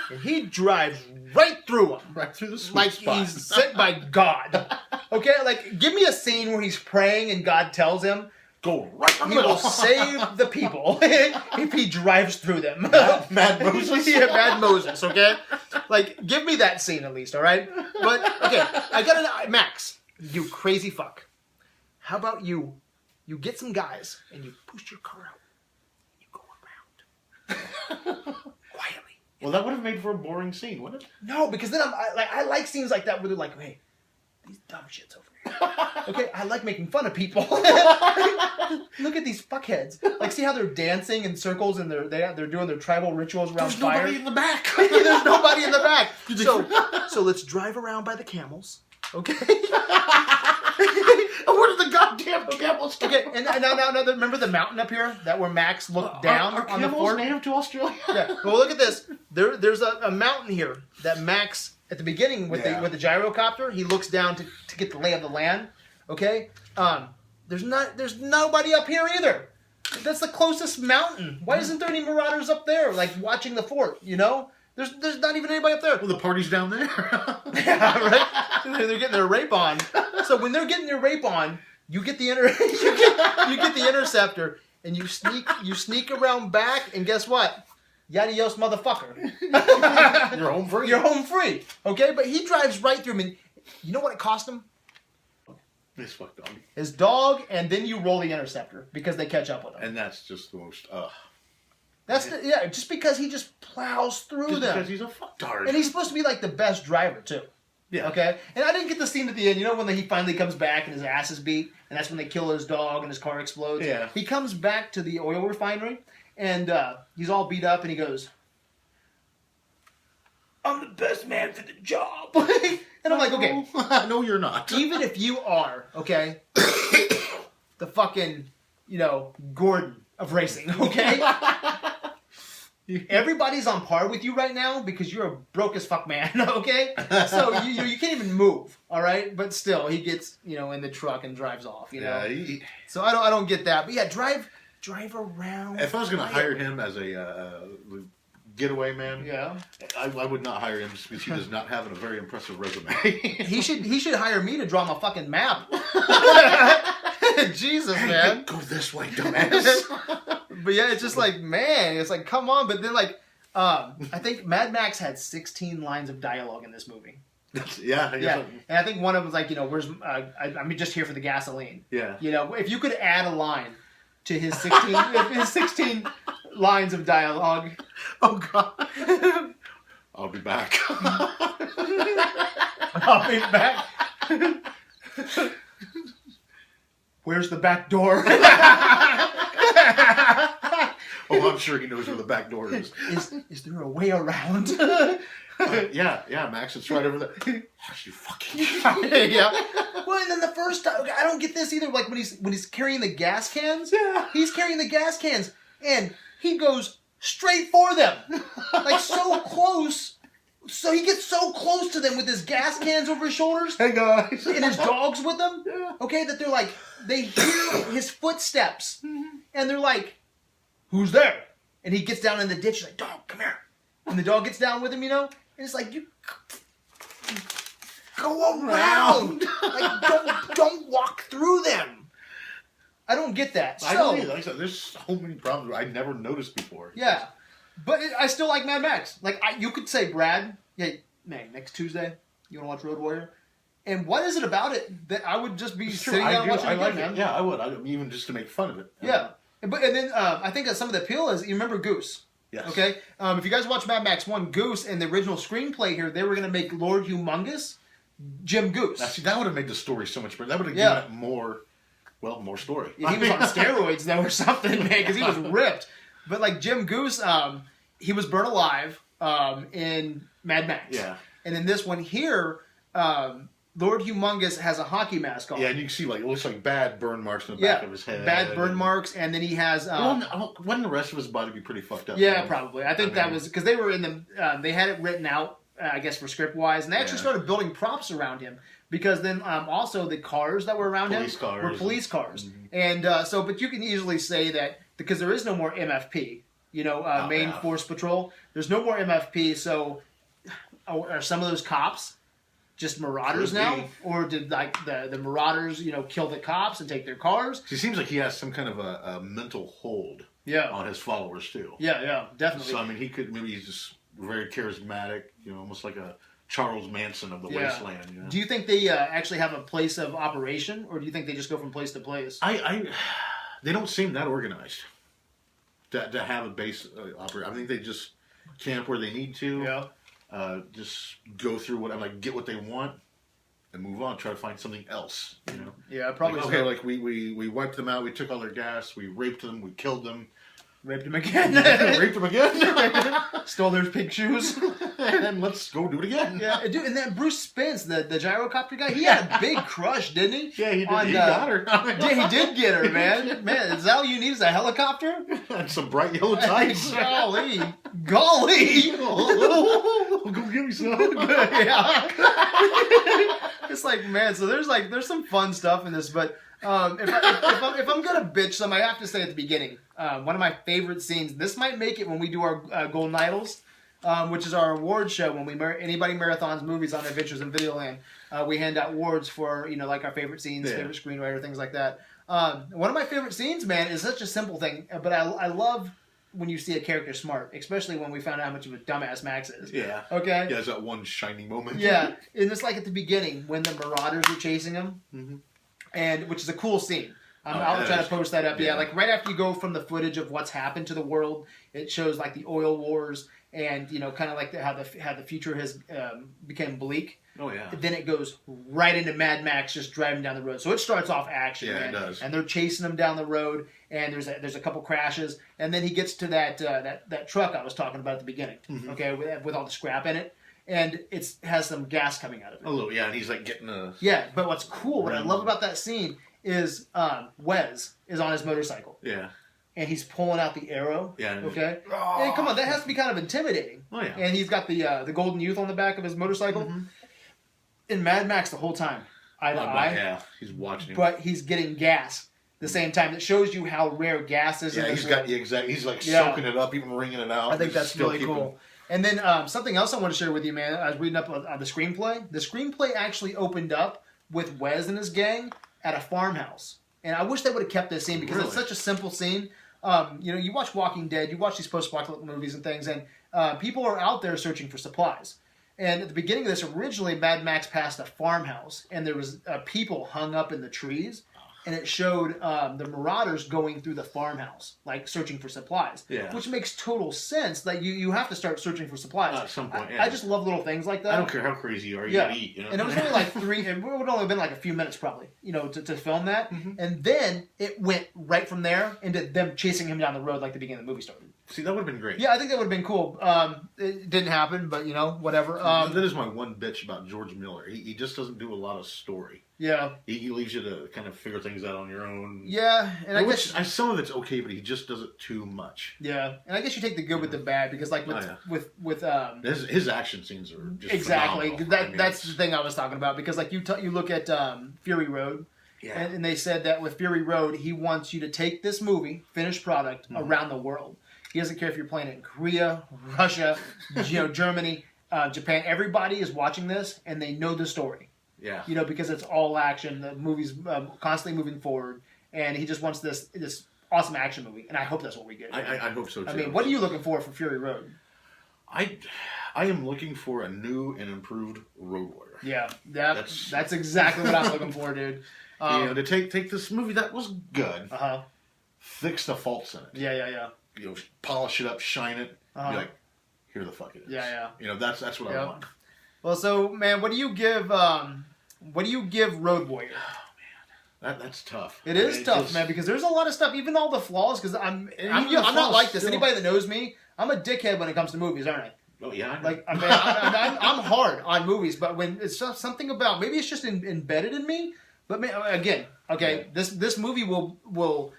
Speaker 1: and he drives right through them.
Speaker 2: Right through the sweet
Speaker 1: like
Speaker 2: spot.
Speaker 1: He's sent by God. Okay, like, give me a scene where he's praying and God tells him,
Speaker 2: go right in the
Speaker 1: he
Speaker 2: middle.
Speaker 1: will save the people if he drives through them.
Speaker 2: Mad Moses?
Speaker 1: Yeah, Mad Moses, okay? Like, give me that scene at least, all right? But, okay, I got an... Max, you crazy fuck. How about you get some guys and you push your car out and you go around. Quietly.
Speaker 2: Well, that would have made for a boring scene, wouldn't it?
Speaker 1: No, because then I like scenes like that where they're like, hey, these dumb shits over here. Okay, I like making fun of people. Look at these fuckheads. Like, see how they're dancing in circles and they're doing their tribal rituals around fire?
Speaker 2: There's nobody in the back.
Speaker 1: There's nobody in the back. So let's drive around by the camels. Okay?
Speaker 2: Where did the goddamn camels go?
Speaker 1: Okay, and now, remember the mountain up here? That where Max looked down
Speaker 2: are
Speaker 1: on the
Speaker 2: camels
Speaker 1: fort?
Speaker 2: native to Australia?
Speaker 1: Yeah. Well, look at this. There's a mountain here that Max, at the beginning with the gyrocopter, he looks down to get the lay of the land. Okay? There's nobody up here either. That's the closest mountain. Why isn't there any marauders up there, like watching the fort? You know, there's not even anybody up there.
Speaker 2: Well, the party's down there.
Speaker 1: Yeah, right. They're getting their rape on. So when they're getting their rape on, you get the you get the interceptor, and you sneak around back, and guess what? Yadios, motherfucker.
Speaker 2: You're home free.
Speaker 1: You're home free. Okay, but he drives right through. I mean, you know what it cost him?
Speaker 2: His fuck dog.
Speaker 1: His dog, and then you roll the interceptor because they catch up with him.
Speaker 2: And that's just the most.
Speaker 1: Just because he just plows through them.
Speaker 2: Because he's a fucktard.
Speaker 1: And he's supposed to be like the best driver too.
Speaker 2: Yeah.
Speaker 1: Okay? And I didn't get the scene at the end. You know when he finally comes back and his ass is beat, and that's when they kill his dog and his car explodes?
Speaker 2: Yeah.
Speaker 1: He comes back to the oil refinery, and he's all beat up, and he goes, I'm the best man for the job. And I'm like, okay.
Speaker 2: No, you're not.
Speaker 1: Even if you are, okay, the fucking, Gordon of racing, okay? Everybody's on par with you right now because you're a broke as fuck man, okay? So you can't even move, all right? But still, he gets, in the truck and drives off,
Speaker 2: Yeah,
Speaker 1: So I don't get that. But yeah, drive around.
Speaker 2: If I was going to hire him as a getaway man,
Speaker 1: yeah,
Speaker 2: I would not hire him just because he does not have a very impressive resume.
Speaker 1: He should hire me to draw him a fucking map. Jesus,
Speaker 2: hey,
Speaker 1: man.
Speaker 2: Go this way, dumbass.
Speaker 1: But yeah, it's just like, man, it's like, come on. But then, like, I think Mad Max had 16 lines of dialogue in this movie.
Speaker 2: Yeah.
Speaker 1: And I think one of them was like, where's I'm just here for the gasoline.
Speaker 2: Yeah.
Speaker 1: If you could add a line to his 16 lines of dialogue.
Speaker 2: Oh God. I'll be back.
Speaker 1: I'll be back. Where's the back door?
Speaker 2: Oh, I'm sure he knows where the back door is.
Speaker 1: Is there a way around?
Speaker 2: Yeah, Max, it's right over there. Oh, you fucking
Speaker 1: yeah. Well, and then the first time, I don't get this either. Like when he's carrying the gas cans.
Speaker 2: Yeah.
Speaker 1: He's carrying the gas cans, and he goes straight for them, like so close. So he gets so close to them with his gas cans over his shoulders.
Speaker 2: Hey guys.
Speaker 1: And his dog's with him.
Speaker 2: Yeah.
Speaker 1: Okay, that they're like, they hear his footsteps, and they're like, "Who's there?" And he gets down in the ditch, like, "Dog, come here." And the dog gets down with him, and it's like, you go around. Like, don't walk through them. I don't get that.
Speaker 2: I know, like I said, there's so many problems I never noticed before.
Speaker 1: Yeah. But I still like Mad Max. Like, you could say, Brad, man, next Tuesday, you want to watch Road Warrior? And what is it about it that I would just be sitting down watching it, man?
Speaker 2: Yeah, I would. Even just to make fun of it.
Speaker 1: Yeah. And then I think that some of the appeal is, you remember Goose?
Speaker 2: Yes.
Speaker 1: Okay? If you guys watch Mad Max 1, Goose, and the original screenplay here, they were going to make Lord Humongous Jim Goose.
Speaker 2: Now, see, that would have made the story so much better. That would have given it more story.
Speaker 1: Yeah, he was on steroids, though, or something, man, because he was ripped. But, like, Jim Goose, he was burnt alive in Mad Max.
Speaker 2: Yeah.
Speaker 1: And in this one here, Lord Humongous has a hockey mask on.
Speaker 2: Yeah, and you can see, like, it looks like bad burn marks in the back of his head.
Speaker 1: Bad burn marks, and then he has...
Speaker 2: wouldn't the rest of his body be pretty fucked up?
Speaker 1: Yeah, probably. I think that was... Because they were in the... they had it written out, I guess, for script-wise, and they actually started building props around him. Because then also the cars that were around him were police cars. Mm-hmm. And but you can easily say that because there is no more MFP, Main Force Patrol, there's no more MFP, so are some of those cops just marauders now? Or did like the marauders, kill the cops and take their cars?
Speaker 2: It seems like he has some kind of a mental hold on his followers too.
Speaker 1: Yeah, definitely.
Speaker 2: So I mean he's just very charismatic, almost like a Charles Manson of the wasteland.
Speaker 1: Do you think they actually have a place of operation, or do you think they just go from place to place?
Speaker 2: They don't seem that organized to have a base operate. I think they just camp where they need to. Yeah. Just go through get what they want and move on. Try to find something else.
Speaker 1: Yeah, probably.
Speaker 2: Like, we wiped them out. We took all their gas. We raped them. We killed them.
Speaker 1: Raped him again.
Speaker 2: Raped him again.
Speaker 1: Stole their pig shoes.
Speaker 2: And then let's go do it again.
Speaker 1: Yeah, dude, and then Bruce Spence, the gyrocopter guy, he had a big crush, didn't he?
Speaker 2: Yeah, he did. He got her.
Speaker 1: Yeah, he did get her, man. Man, is that all you need is a helicopter?
Speaker 2: And some bright yellow tights.
Speaker 1: Golly.
Speaker 2: Go give me some.
Speaker 1: Yeah. It's like, man, so there's some fun stuff in this, but if I'm gonna bitch some, I have to say at the beginning, one of my favorite scenes. This might make it when we do our Golden Idols, which is our award show when anybody marathons movies on Adventures in Videoland. We hand out awards for like our favorite scenes, favorite screenwriter, things like that. One of my favorite scenes, man, is such a simple thing, but I love when you see a character smart, especially when we found out how much of a dumbass Max is.
Speaker 2: Yeah.
Speaker 1: Okay?
Speaker 2: Yeah, there's that one shining moment.
Speaker 1: Yeah, and it's like at the beginning when the Marauders are chasing him, and which is a cool scene. I'll try to post that up. Yeah, like right after you go from the footage of what's happened to the world, it shows like the oil wars and kind of like how the future has become bleak.
Speaker 2: Oh yeah.
Speaker 1: Then it goes right into Mad Max just driving down the road. So it starts off action.
Speaker 2: Yeah,
Speaker 1: man.
Speaker 2: It does.
Speaker 1: And they're chasing him down the road, and there's a couple crashes, and then he gets to that truck I was talking about at the beginning. Okay, with all the scrap in it, and it has some gas coming out of it.
Speaker 2: A little, yeah, and he's like getting a...
Speaker 1: Yeah, but what's cool, what I love about that scene is Wes is on his motorcycle.
Speaker 2: Yeah.
Speaker 1: And he's pulling out the arrow.
Speaker 2: Yeah.
Speaker 1: Okay? And come on, that has to be kind of intimidating.
Speaker 2: Oh, yeah.
Speaker 1: And he's got the Golden Youth on the back of his motorcycle. Mm-hmm. In Mad Max the whole time, eye to eye.
Speaker 2: Yeah, he's watching him.
Speaker 1: But he's getting gas the same time. That shows you how rare gas is.
Speaker 2: Yeah, he's like soaking it up, even wringing it out.
Speaker 1: I think that's really cool. And then something else I want to share with you, man. I was reading up on the screenplay. The screenplay actually opened up with Wes and his gang at a farmhouse. And I wish they would have kept this scene because it's such a simple scene. You watch Walking Dead, you watch these post-apocalyptic movies and things, and people are out there searching for supplies. And at the beginning of this, originally, Mad Max passed a farmhouse, and there was people hung up in the trees, and it showed the marauders going through the farmhouse, like searching for supplies. Yeah. Which makes total sense. Like you have to start searching for supplies.
Speaker 2: At some point,
Speaker 1: I just love little things like that.
Speaker 2: I don't care how crazy you are, you gotta eat. You know?
Speaker 1: And it was only like it would only have been like a few minutes probably, to film that. Mm-hmm. And then it went right from there into them chasing him down the road like the beginning of the movie started.
Speaker 2: See, that would have been great.
Speaker 1: Yeah, I think that would have been cool. It didn't happen, but whatever.
Speaker 2: That is my one bitch about George Miller. He just doesn't do a lot of story.
Speaker 1: Yeah.
Speaker 2: He leaves you to kind of figure things out on your own.
Speaker 1: Yeah, and I guess
Speaker 2: some of it's okay, but he just does it too much.
Speaker 1: Yeah, and I guess you take the good with the bad because, like with
Speaker 2: his action scenes are just
Speaker 1: exactly
Speaker 2: phenomenal.
Speaker 1: That's the thing I was talking about because like you look at Fury Road. Yeah. And they said that with Fury Road, he wants you to take this movie, finished product, around the world. He doesn't care if you're playing it in Korea, Russia, Germany, Japan. Everybody is watching this, and they know the story.
Speaker 2: Yeah.
Speaker 1: Because it's all action. The movie's constantly moving forward, and he just wants this awesome action movie. And I hope that's what we get.
Speaker 2: I hope so too.
Speaker 1: I mean, what are you looking for Fury Road?
Speaker 2: I am looking for a new and improved Road Warrior.
Speaker 1: Yeah, that's exactly what I'm looking for, dude.
Speaker 2: To take this movie that was good, fix the faults in it.
Speaker 1: Yeah.
Speaker 2: Polish it up, shine it. Be like, here the fuck it is.
Speaker 1: Yeah.
Speaker 2: That's what I want.
Speaker 1: Well, so man, what do you give Road Warrior?
Speaker 2: Oh man, that's tough.
Speaker 1: It is tough, man, because there's a lot of stuff, even all the flaws. Because I'm not like this. Anybody that knows me, I'm a dickhead when it comes to movies, aren't I?
Speaker 2: Oh yeah.
Speaker 1: Like I'm hard on movies, but when it's something about maybe it's just embedded in me. But again, okay, this movie will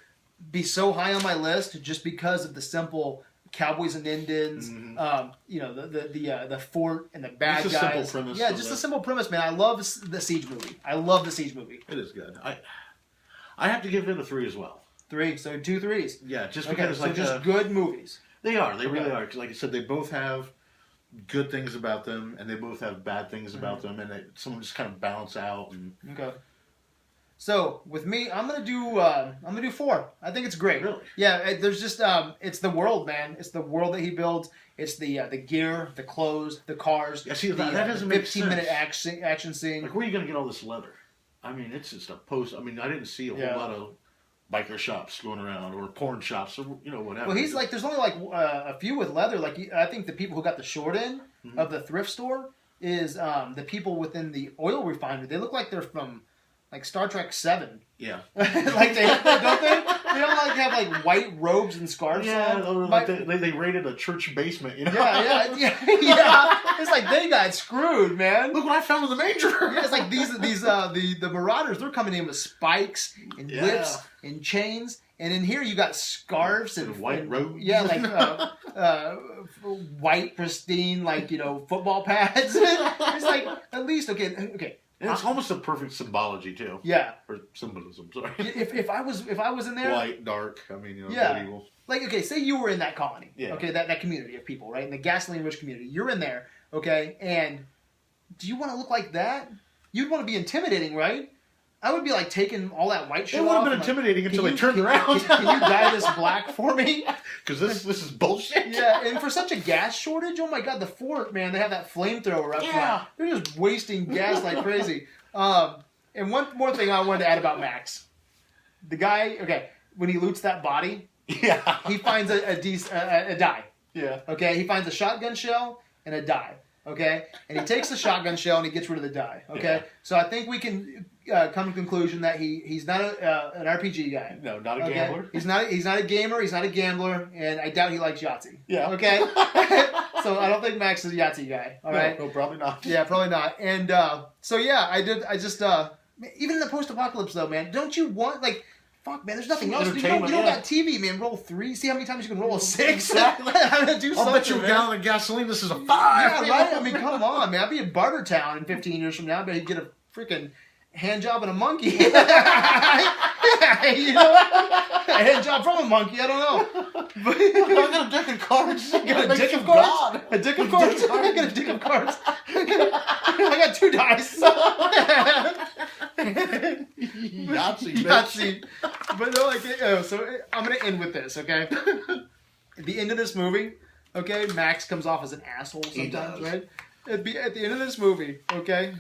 Speaker 1: be so high on my list just because of the simple cowboys and Indians, the fort and the bad guys.
Speaker 2: Simple premise.
Speaker 1: Yeah, just a simple premise, man. I love the Siege movie.
Speaker 2: It is good. I have to give it a 3 as well.
Speaker 1: 3, so 2 3s.
Speaker 2: Yeah, just because
Speaker 1: just good movies.
Speaker 2: They are. They really are. Like I said, they both have good things about them, and they both have bad things about them, and some just kind of balance out.
Speaker 1: Okay. So with me, I'm gonna do 4. I think it's great.
Speaker 2: Really?
Speaker 1: Yeah. There's just it's the world, man. It's the world that he builds. It's the gear, the clothes, the cars.
Speaker 2: Yeah, see, that doesn't make sense.
Speaker 1: 15-minute action scene.
Speaker 2: Like, where are you gonna get all this leather? I mean, it's just a post. I mean, I didn't see a whole lot of biker shops going around or porn shops or whatever.
Speaker 1: Well, he's like, there's only like a few with leather. Like I think the people who got the short end of the thrift store is the people within the oil refinery. They look like they're from like Star Trek 7.
Speaker 2: Yeah.
Speaker 1: Like they don't they? They don't like have like white robes and scarves.
Speaker 2: Yeah, or like they raided a church basement.
Speaker 1: Yeah. It's like they got screwed, man.
Speaker 2: Look what I found in the manger.
Speaker 1: Yeah, it's like the marauders. They're coming in with spikes and whips and chains. And in here you got scarves and
Speaker 2: white robes.
Speaker 1: Yeah, like white pristine, like football pads. It's like at least okay.
Speaker 2: And it's almost a perfect symbology too.
Speaker 1: Yeah.
Speaker 2: Or symbolism. Sorry.
Speaker 1: If I was in there,
Speaker 2: white, dark. I mean,
Speaker 1: yeah.
Speaker 2: Evil.
Speaker 1: Like say you were in that colony.
Speaker 2: Yeah.
Speaker 1: Okay, that community of people, right? In the gasoline-rich community, you're in there. Okay, and do you want to look like that? You'd want to be intimidating, right? I would be like taking all that white shit off.
Speaker 2: It would have been intimidating until they turned around.
Speaker 1: Can you dye this black for me?
Speaker 2: Because this is bullshit.
Speaker 1: Yeah, and for such a gas shortage, oh my god, the fort, man, they have that flamethrower up front. They're just wasting gas like crazy. And one more thing I wanted to add about Max. The guy, when he loots that body, he finds a die.
Speaker 2: Yeah.
Speaker 1: Okay, he finds a shotgun shell and a die. Okay, and he takes the shotgun shell and he gets rid of the die. Okay, so I think we can come to the conclusion that he's not an RPG guy.
Speaker 2: No, not a gambler.
Speaker 1: He's not a gamer. He's not a gambler, and I doubt he likes Yahtzee.
Speaker 2: Yeah.
Speaker 1: Okay. So I don't think Max is a Yahtzee guy. All right.
Speaker 2: No, probably not.
Speaker 1: Yeah, probably not. And so yeah, I just even in the post-apocalypse though, man, don't you want like? Fuck, man, there's nothing else. You don't got TV, man. Roll 3. See how many times you can roll a 6?
Speaker 2: Exactly.
Speaker 1: I'll
Speaker 2: bet you a gallon of gasoline this is a 5.
Speaker 1: Yeah, right? I mean, come on, man. I'll be in Bartertown in 15 years from now. I bet he'd get a freaking hand job and a monkey. You know? A hand job from a monkey. I don't know. But
Speaker 2: I got a deck of cards.
Speaker 1: You got a deck of cards? A deck of cards? I got a deck of cards. I got 2 dice. Yahtzee. But no, like, so I'm gonna end with this, okay? At the end of this movie, okay, Max comes off as an asshole sometimes, right? At the end of this movie, okay,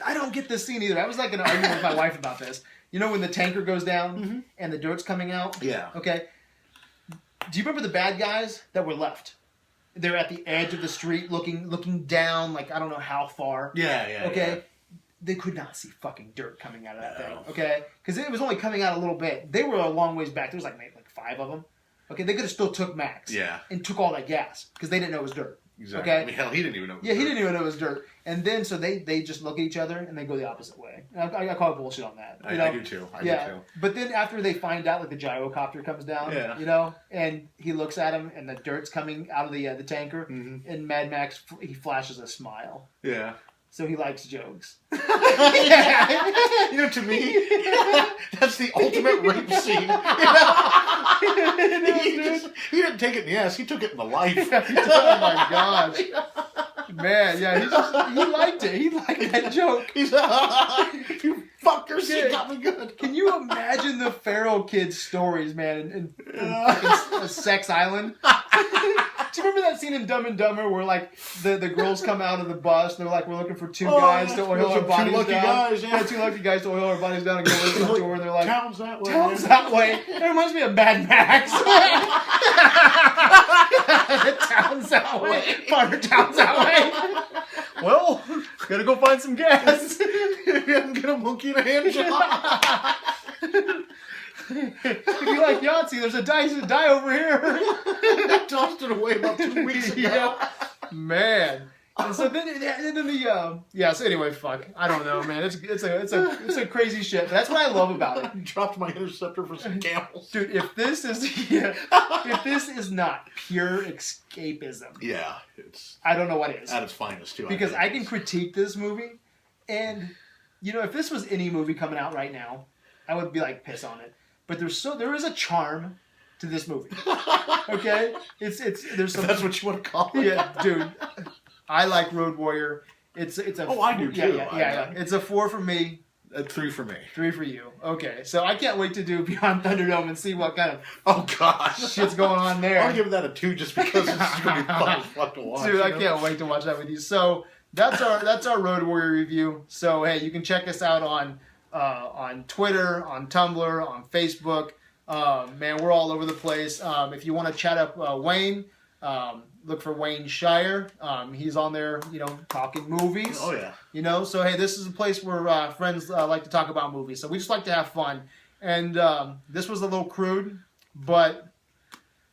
Speaker 1: I don't get this scene either. I was like gonna argue with my wife about this. You know when the tanker goes down and the dirt's coming out?
Speaker 2: Yeah.
Speaker 1: Okay. Do you remember the bad guys that were left? They're at the edge of the street, looking down, like I don't know how far.
Speaker 2: Yeah.
Speaker 1: Okay.
Speaker 2: Yeah.
Speaker 1: They could not see fucking dirt coming out of that thing, okay? Because it was only coming out a little bit. They were a long ways back. There was like 5 of them. Okay, they could have still took Max.
Speaker 2: Yeah.
Speaker 1: And took all that gas because they didn't know it was dirt.
Speaker 2: Exactly.
Speaker 1: Okay?
Speaker 2: I mean, hell, he didn't even know it was dirt.
Speaker 1: He didn't even know it was dirt. And then, so they just look at each other and they go the opposite way. And I call it bullshit on that.
Speaker 2: I do too. I do too.
Speaker 1: But then after they find out, like the gyrocopter comes down, you know, and he looks at him and the dirt's coming out of the tanker, and Mad Max, he flashes a smile.
Speaker 2: Yeah.
Speaker 1: So he likes jokes.
Speaker 2: You know, to me, that's the ultimate rape scene. You know? He didn't take it in the ass. He took it in the life.
Speaker 1: Oh my gosh. Man, yeah, he liked it. He liked that joke.
Speaker 2: He's you fuckers, you got me good.
Speaker 1: Can you imagine the feral kids' stories, man, in fucking Sex Island? Do you remember that scene in Dumb and Dumber where like the girls come out of the bus and they're like, we're looking for 2 guys to oil our bodies down. 2 lucky guys to oil our bodies down and go to the door, and they're like,
Speaker 2: town's that way.
Speaker 1: Town's that way. It reminds me of Mad Max. Town's that way. Farmer Town's that way. Well, gotta go find some gas.
Speaker 2: Get a monkey in a hand job.
Speaker 1: If you like Yahtzee, there's a die over here.
Speaker 2: I tossed it away about 2 weeks ago.
Speaker 1: Yeah. Man. And so then so anyway, fuck. I don't know, man. It's a crazy shit. But that's what I love about it.
Speaker 2: I dropped my interceptor for some camels.
Speaker 1: Dude, if this is not pure escapism.
Speaker 2: Yeah, it's
Speaker 1: I don't know what is.
Speaker 2: At its finest too.
Speaker 1: Because I can critique this movie, and you know, if this was any movie coming out right now, I would be like piss on it. But there is a charm to this movie. Okay? There's some.
Speaker 2: If that's what you want to call it.
Speaker 1: Yeah, dude. I like Road Warrior. It's a.
Speaker 2: Oh, I do too.
Speaker 1: Yeah. It's a 4 for me.
Speaker 2: A 3 for me.
Speaker 1: 3 for you. Okay, so I can't wait to do Beyond Thunderdome and see what kind of shit's going on there.
Speaker 2: I'll give that a 2 just because it's going to be fun as fuck to watch.
Speaker 1: Dude, I can't wait to watch that with you. So that's our Road Warrior review. So hey, you can check us out on Twitter, on Tumblr, on Facebook. Man, we're all over the place. If you want to chat up Wayne, look for Wayne Shire. He's on there, you know, talking movies.
Speaker 2: Oh, yeah.
Speaker 1: You know, so hey, this is a place where friends like to talk about movies. So we just like to have fun. And this was a little crude, but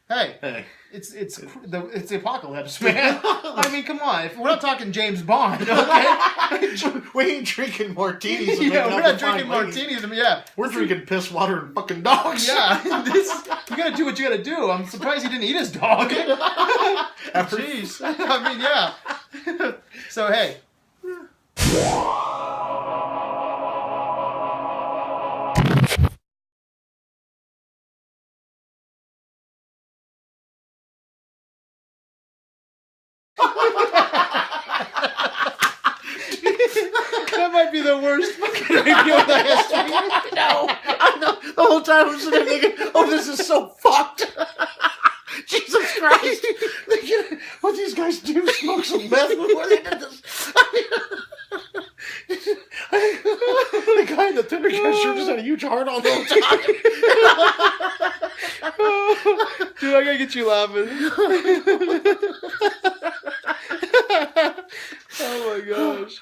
Speaker 1: hey. It's the apocalypse, man. I mean, come on. If we're not talking James Bond, okay?
Speaker 2: We ain't drinking martinis.
Speaker 1: Yeah, we're not drinking martinis. I mean, yeah.
Speaker 2: We're drinking piss water and fucking dogs.
Speaker 1: Yeah. You gotta do what you gotta do. I'm surprised he didn't eat his dog. Jeez. I mean, yeah. So, hey. That might be the worst fucking review of the history.
Speaker 2: No, I know. The whole time I'm sitting there thinking, oh, this is so fucked. Jesus Christ. What these guys do, smoke some meth before they did this. The guy in the Thundercat sure just had a huge heart on the whole time.
Speaker 1: Dude, I gotta get you laughing. Oh my gosh.